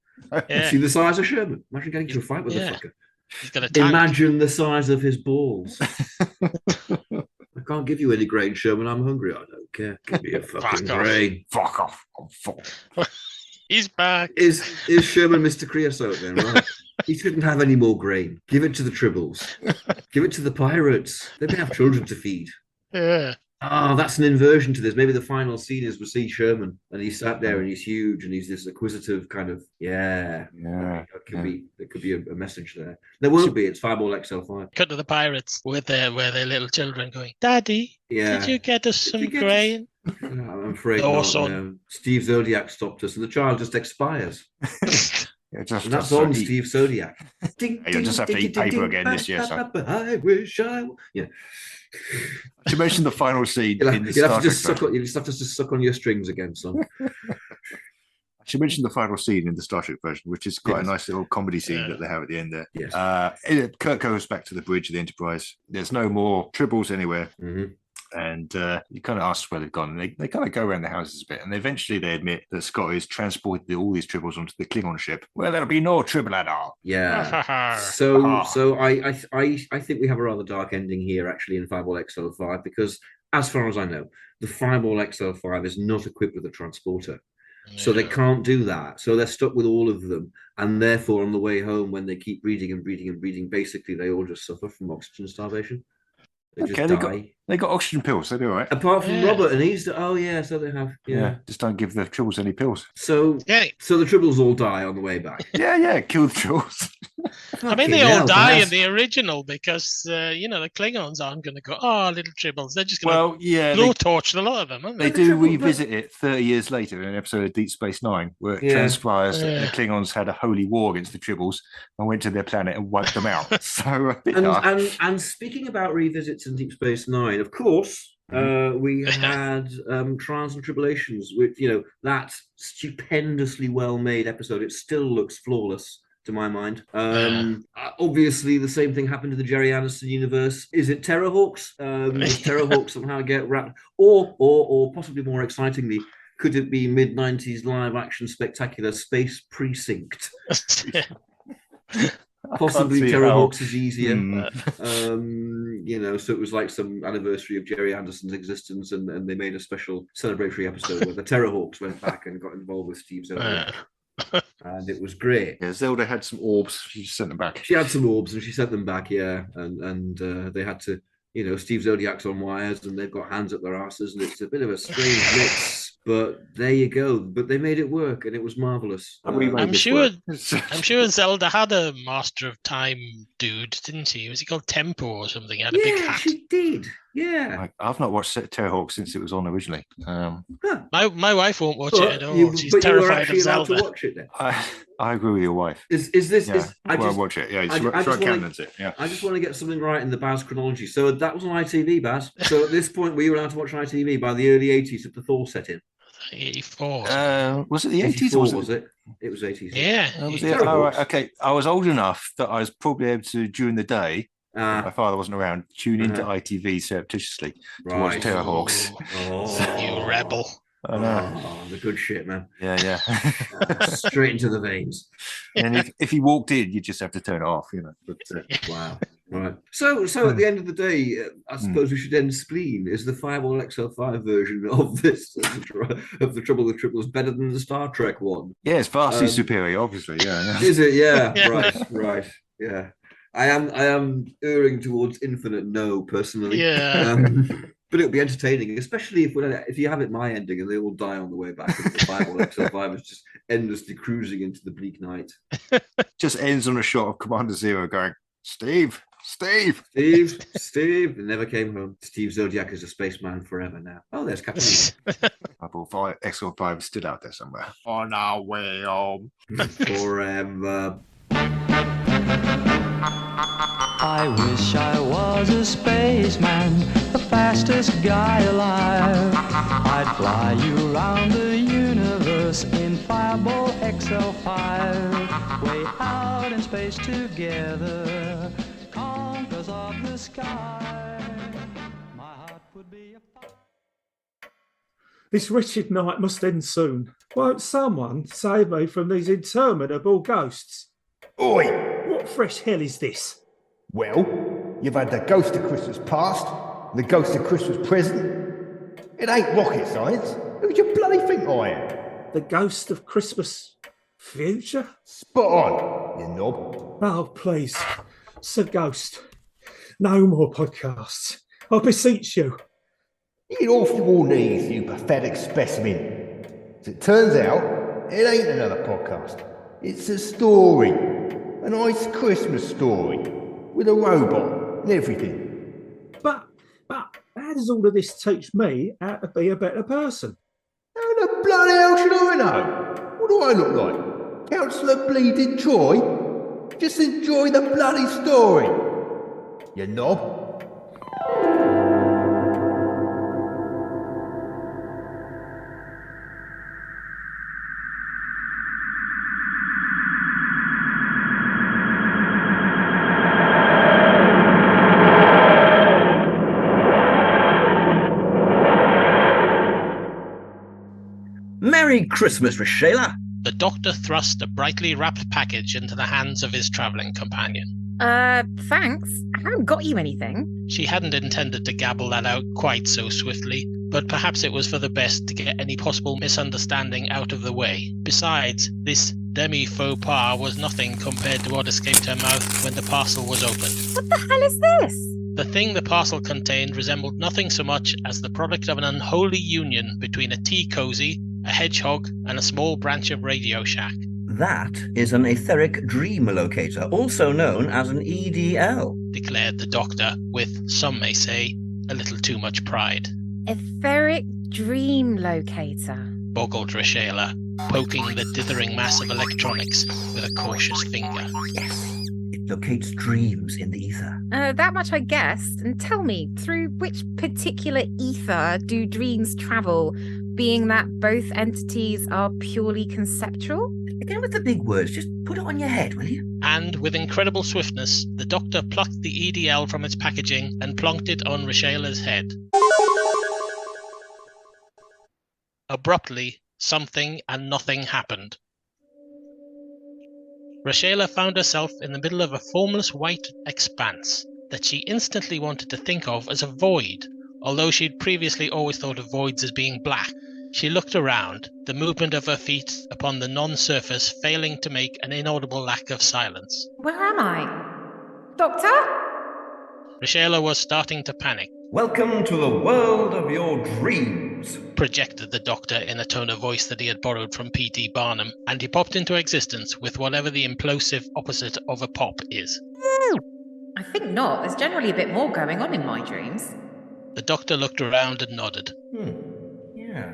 See the size of Sherman. Imagine getting into a fight with the fucker. He's got a tank. Imagine the size of his balls. I can't give you any grain, Sherman. I'm hungry. I don't care. Give me a fucking grain. Fuck off. I'm full. He's back. Is Sherman Mr. Creosote then? Right. He shouldn't have any more grain. Give it to the Tribbles. Give it to the pirates. They may have children to feed. Yeah. Oh, that's an inversion to this. Maybe the final scene is we see Sherman and he's sat there and he's huge and he's this acquisitive kind of There could be a message there. There won't be. It's Fireball XL5. Cut to the pirates with their little children going, "Daddy, did you get us some grain?" I'm afraid No, not. son. No. Steve Zodiac stopped us, and the child just expires. Yeah, And that's on Steve Zodiac. You'll just have to eat paper again this year, son. I wish I. Yeah. To mention the final scene in the You'll Star have to Trek version. you just have to suck on your strings again, son. I should mention the final scene in the Star Trek version, which is quite a nice little comedy scene that they have at the end there. Yes. Kirk goes back to the bridge of the Enterprise. There's no more Tribbles anywhere. Mm-hmm. And you kind of ask where they've gone. And they kind of go around the houses a bit. And eventually they admit that Scott has transported all these Tribbles onto the Klingon ship. Well, there'll be no Tribble at all. Yeah. So I think we have a rather dark ending here, actually, in Fireball XL5, because as far as I know, the Fireball XL5 is not equipped with a transporter. So they can't do that. So they're stuck with all of them. And therefore, on the way home, when they keep breeding and breeding and breeding, basically they all just suffer from oxygen starvation. They just die. They got oxygen pills. They'll be all right. Apart from Robert, and he's so they have. Yeah. Just don't give the Tribbles any pills. So the Tribbles all die on the way back. Yeah, kill the Tribbles. I mean, they all die in the original because the Klingons aren't going to go, "Oh, little Tribbles." They're just going to blowtorch a lot of them, aren't they? They do revisit it 30 years later in an episode of Deep Space Nine, where it transpires that the Klingons had a holy war against the Tribbles and went to their planet and wiped them out. So, and speaking about revisits in Deep Space Nine, of course, we had Trials and Tribulations, with that stupendously well-made episode. It still looks flawless to my mind. Obviously, the same thing happened to the Jerry Anderson universe. Is it Terrorhawks? Does Terrorhawks somehow get wrapped? Or possibly more excitingly, could it be mid-90s live-action spectacular Space Precinct? Possibly Terrorhawks is easier. So it was like some anniversary of Jerry Anderson's existence, and they made a special celebratory episode where the Terrorhawks went back and got involved with Steve Zodiac. And it was great. Yeah, Zelda had some orbs. She just sent them back. She had some orbs and she sent them back, and they had to, Steve Zodiac's on wires and they've got hands up their asses, and it's a bit of a strange mix. But there you go. But they made it work, and it was marvelous. I'm sure Zelda had a Master of Time dude, didn't she? Was he called Tempo or something? He had a big hat. She did. Yeah. I've not watched Terrorhawk since it was on originally. My wife won't watch it at all. She's terrified of Zelda. To watch it then. I agree with your wife. Is this? Yeah. I'll watch it. Yeah, I just want to get something right in the Baz chronology. So that was on ITV, Baz. So at this point, we were allowed to watch ITV by the early 80s of the Thor set-in. 84. Was it the 80s? Or was it? It was 80s. Yeah. Was it? Oh, right. Okay. I was old enough that I was probably able to, during the day, my father wasn't around, tune into ITV surreptitiously to watch Terrorhawks. You rebel. I know. The good shit, man. Yeah. Straight into the veins. And if you walked in, you just have to turn it off, But, wow. Right. So at the end of the day, I suppose we should end spleen. Is the Fireball XL5 version of this of the Trouble with Tribbles better than the Star Trek one? Yeah, it's vastly superior, obviously. Yeah. Is it? Yeah. Right. Yeah. I am erring towards infinite no, personally. Yeah. But it'll be entertaining, especially if you have it my ending and they all die on the way back. And the Fireball XL5 is just endlessly cruising into the bleak night. Just ends on a shot of Commander Zero going, Steve. They never came home. Steve Zodiac is a spaceman forever now. Oh, there's Captain. XL5 is still out there somewhere. On our way home. Forever. I wish I was a spaceman, the fastest guy alive. I'd fly you around the universe in Fireball XL5, way out in space together, conquerors of the sky. My heart would be a This wretched night must end soon. Won't someone save me from these interminable ghosts? Oi! What fresh hell is this? Well, you've had the ghost of Christmas past, and the ghost of Christmas present. It ain't rocket science. Who do you bloody think I am? The ghost of Christmas future? Spot on, you knob. Oh, please, Sir Ghost, no more podcasts. I beseech you. Get off your knees, you pathetic specimen. As it turns out, it ain't another podcast. It's a story. A nice Christmas story. With a robot and everything. But how does all of this teach me how to be a better person? How the bloody hell should I know? What do I look like? Councillor Bleeding Troy? Just enjoy the bloody story. You knob. Merry Christmas, Rochella. The doctor thrust a brightly wrapped package into the hands of his travelling companion. Thanks. I haven't got you anything. She hadn't intended to gabble that out quite so swiftly, but perhaps it was for the best to get any possible misunderstanding out of the way. Besides, this demi-faux pas was nothing compared to what escaped her mouth when the parcel was opened. What the hell is this? The thing the parcel contained resembled nothing so much as the product of an unholy union between a tea cosy, a hedgehog, and a small branch of Radio Shack. That is an etheric dream locator, also known as an EDL, declared the doctor with, some may say, a little too much pride. Etheric dream locator, boggled Rochella, poking the dithering mass of electronics with a cautious finger. Yes, it locates dreams in the ether. That much I guessed. And tell me, through which particular ether do dreams travel, being that both entities are purely conceptual? Again with the big words, just put it on your head, will you? And with incredible swiftness, the doctor plucked the EDL from its packaging and plonked it on Rochella's head. Abruptly, something and nothing happened. Rochella found herself in the middle of a formless white expanse that she instantly wanted to think of as a void, although she'd previously always thought of voids as being black. She looked around, the movement of her feet upon the non-surface failing to make an inaudible lack of silence. Where am I? Doctor? Rochella was starting to panic. Welcome to the world of your dreams, projected the doctor in a tone of voice that he had borrowed from P.T. Barnum, and he popped into existence with whatever the implosive opposite of a pop is. I think not. There's generally a bit more going on in my dreams. The doctor looked around and nodded. Yeah,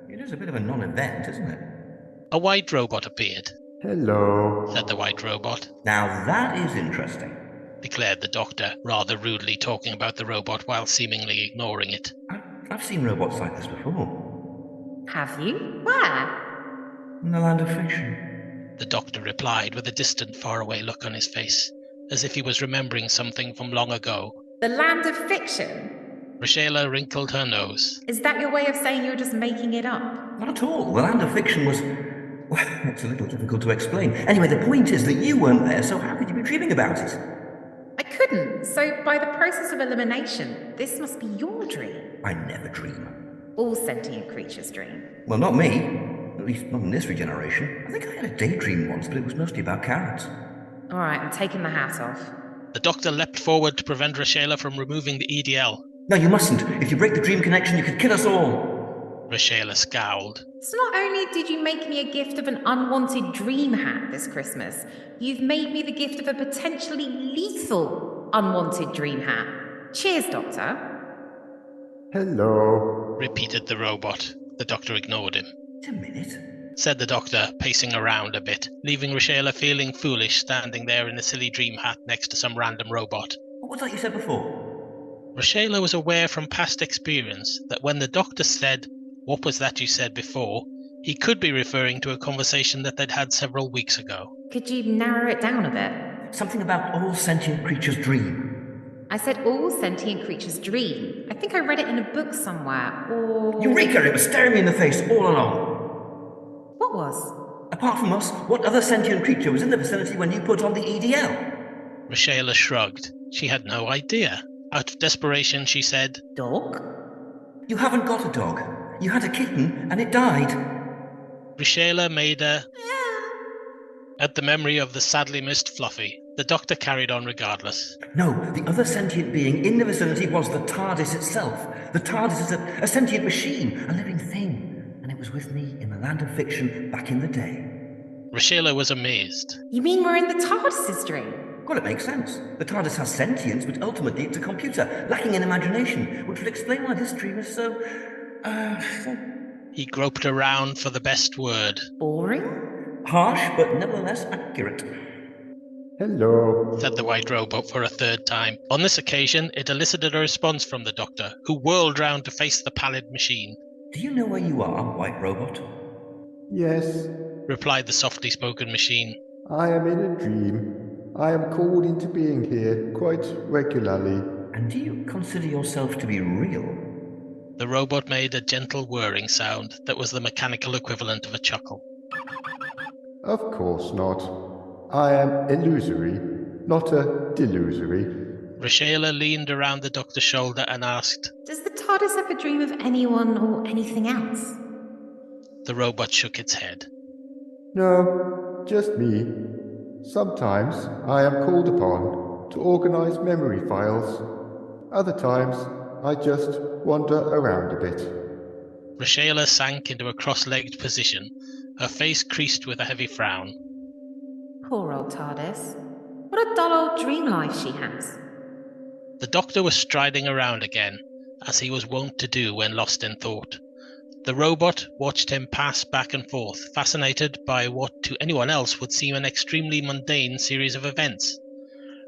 it is a bit of a non-event, isn't it? A white robot appeared. Hello, said the white robot. Now that is interesting, declared the doctor, rather rudely talking about the robot while seemingly ignoring it. I've seen robots like this before. Have you? Where? In the land of fiction. The doctor replied with a distant, faraway look on his face, as if he was remembering something from long ago. The land of fiction? Rochella wrinkled her nose. Is that your way of saying you're just making it up? Not at all. The land of fiction was... well, it's a little difficult to explain. Anyway, the point is that you weren't there, so how could you be dreaming about it? I couldn't. So by the process of elimination, this must be your dream. I never dream. All sentient creatures dream. Well, not me. At least not in this regeneration. I think I had a daydream once, but it was mostly about carrots. All right, I'm taking the hat off. The doctor leapt forward to prevent Rochella from removing the EDL. No, you mustn't. If you break the dream connection, you could kill us all. Rochella scowled. So not only did you make me a gift of an unwanted dream hat this Christmas, you've made me the gift of a potentially lethal unwanted dream hat. Cheers, Doctor. Hello, repeated the robot. The doctor ignored him. Wait a minute, said the doctor, pacing around a bit, leaving Rochella feeling foolish standing there in a silly dream hat next to some random robot. What was that you said before? Rochella was aware from past experience that when the doctor said, "What was that you said before?" He could be referring to a conversation that they'd had several weeks ago. Could you narrow it down a bit? Something about all sentient creatures dream. I said all sentient creatures dream. I think I read it in a book somewhere, or... Eureka! It was staring me in the face all along. What was? Apart from us, what other sentient creature was in the vicinity when you put on the EDL? Rochela shrugged. She had no idea. Out of desperation, she said, Dog? You haven't got a dog. You had a kitten, and it died. Rochela made a... At the memory of the sadly missed Fluffy, the doctor carried on regardless. No, the other sentient being in the vicinity was the TARDIS itself. The TARDIS is a sentient machine, a living thing. And it was with me in the land of fiction back in the day. Rochela was amazed. You mean we're in the TARDIS's dream? Well, it makes sense. The TARDIS has sentience, but ultimately it's a computer, lacking in imagination, which would explain why this dream is so... He groped around for the best word. Boring? Harsh, but nevertheless accurate. Hello, said the white robot for a third time. On this occasion, it elicited a response from the doctor, who whirled round to face the pallid machine. Do you know where you are, white robot? Yes, replied the softly spoken machine. I am in a dream. I am called into being here quite regularly. And do you consider yourself to be real? The robot made a gentle whirring sound that was the mechanical equivalent of a chuckle. Of course not. I am illusory, not a delusory. Rochela leaned around the doctor's shoulder and asked, Does the TARDIS ever dream of anyone or anything else? The robot shook its head. No, just me. Sometimes I am called upon to organize memory files. Other times I just wander around a bit. Rochela sank into a cross-legged position, her face creased with a heavy frown. Poor old TARDIS. What a dull old dream life she has. The doctor was striding around again, as he was wont to do when lost in thought. The robot watched him pass back and forth, fascinated by what to anyone else would seem an extremely mundane series of events.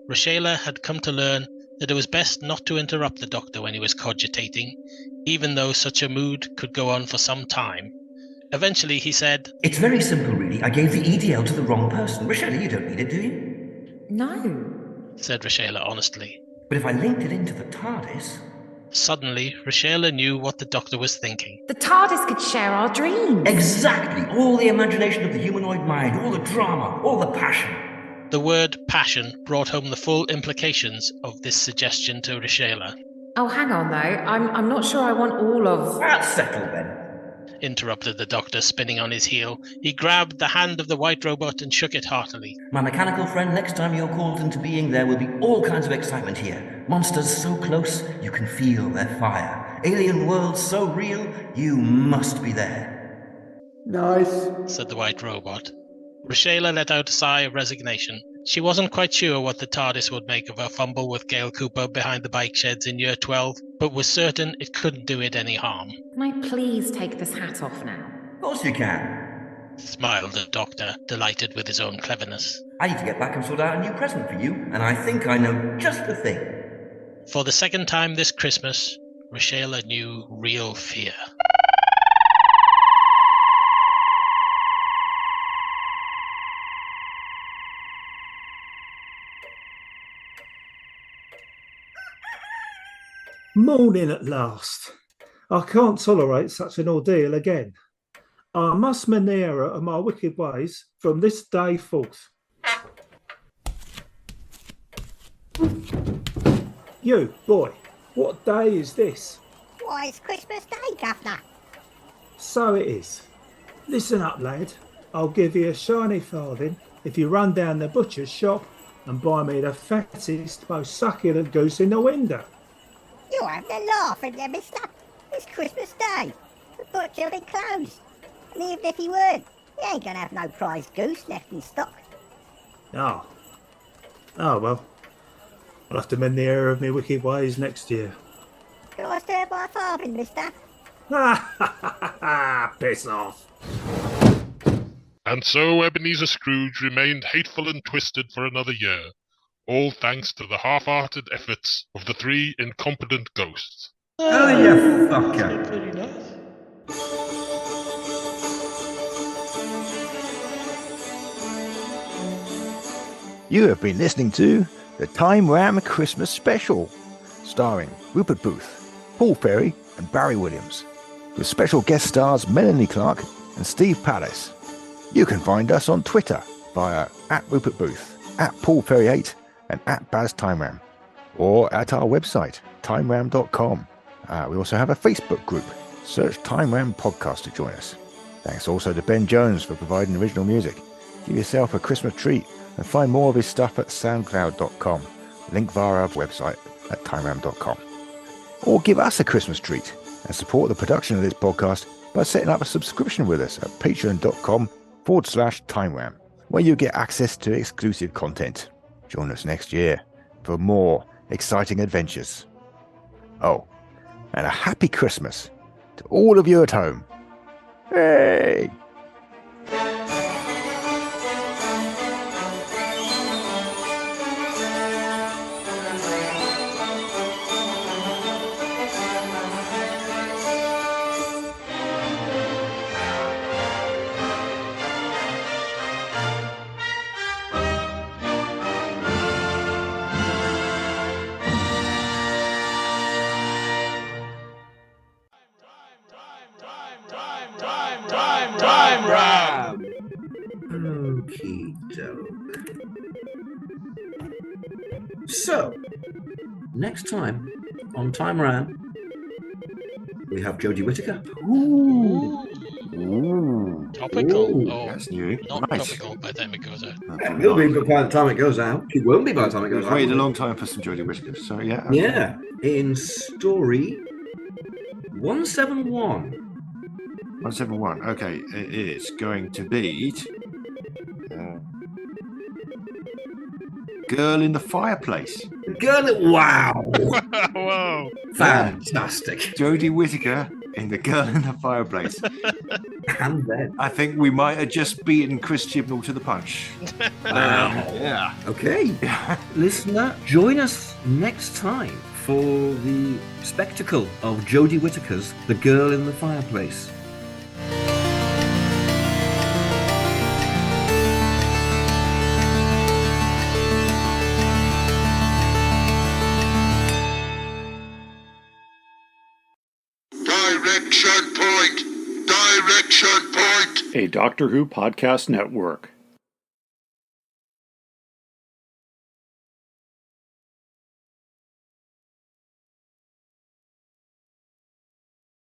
Rochela had come to learn that it was best not to interrupt the doctor when he was cogitating, even though such a mood could go on for some time. Eventually he said, It's very simple, really. I gave the EDL to the wrong person. Rochela, you don't need it, do you? No, said Rochela honestly. But if I linked it into the TARDIS... Suddenly, Rochela knew what the doctor was thinking. The TARDIS could share our dreams. Exactly! All the imagination of the humanoid mind, all the drama, all the passion. The word passion brought home the full implications of this suggestion to Rochela. Oh, hang on, though. I'm not sure I want all of... That's settled, then. Interrupted the doctor, spinning on his heel. He grabbed the hand of the white robot and shook it heartily. My mechanical friend, next time you're called into being, there will be all kinds of excitement here. Monsters so close, you can feel their fire. Alien worlds so real, you must be there. Nice, said the white robot. Rochela let out a sigh of resignation. She wasn't quite sure what the TARDIS would make of her fumble with Gail Cooper behind the bike sheds in year 12, but was certain it couldn't do it any harm. Can I please take this hat off now? Of course you can, smiled the doctor, delighted with his own cleverness. I need to get back and sort out a new present for you, and I think I know just the thing. For the second time this Christmas, Rochela knew real fear. Morning at last. I can't tolerate such an ordeal again. I must mend the error of my wicked ways from this day forth. You, boy, what day is this? Why, it's Christmas Day, Governor. So it is. Listen up, lad. I'll give you a shiny farthing if you run down the butcher's shop and buy me the fattest, most succulent goose in the window. You're having a laugh, aren't you, mister? It's Christmas Day. The butcher'll be closed. And even if he weren't, he ain't gonna have no prize goose left in stock. Oh, well. I'll have to mend the error of me wicked ways next year. Can I stir by a farthing, mister? Piss off. And so Ebenezer Scrooge remained hateful and twisted for another year, all thanks to the half-hearted efforts of the three incompetent ghosts. Oh, you fucker. Very nice. You have been listening to the Time Ram Christmas Special, starring Rupert Booth, Paul Ferry, and Barry Williams, with special guest stars Melanie Clark and Steve Palace. You can find us on Twitter via @RupertBooth, @PaulFerry8, and @BazTimeRam, or at our website, timeram.com. We also have a Facebook group. Search Time Ram Podcast to join us. Thanks also to Ben Jones for providing original music. Give yourself a Christmas treat and find more of his stuff at soundcloud.com. Link via our website at timeram.com. Or give us a Christmas treat and support the production of this podcast by setting up a subscription with us at patreon.com/timeram, where you get access to exclusive content. Join us next year for more exciting adventures. Oh, and a happy Christmas to all of you at home. Hey! Time Ram! Okie doke. So, next time on Time Ram, we have Jodie Whittaker. Ooh. Topical. Ooh, Oh, that's new. not Nice. topical by the time it goes out. It will be by the time it goes out. It won't be by the time it goes We've out. waited a long time for some Jodie Whittaker, so yeah. Okay. Yeah, in story 171. 171. Okay, it is going to be Girl in the Fireplace. Wow. Whoa. Fantastic. Jodie Whittaker in The Girl in the Fireplace. And then I think we might have just beaten Chris Chibnall to the punch. Yeah. Okay. Listener, join us next time for the spectacle of Jodie Whittaker's The Girl in the Fireplace. Direction Point! Direction Point! A Doctor Who podcast network.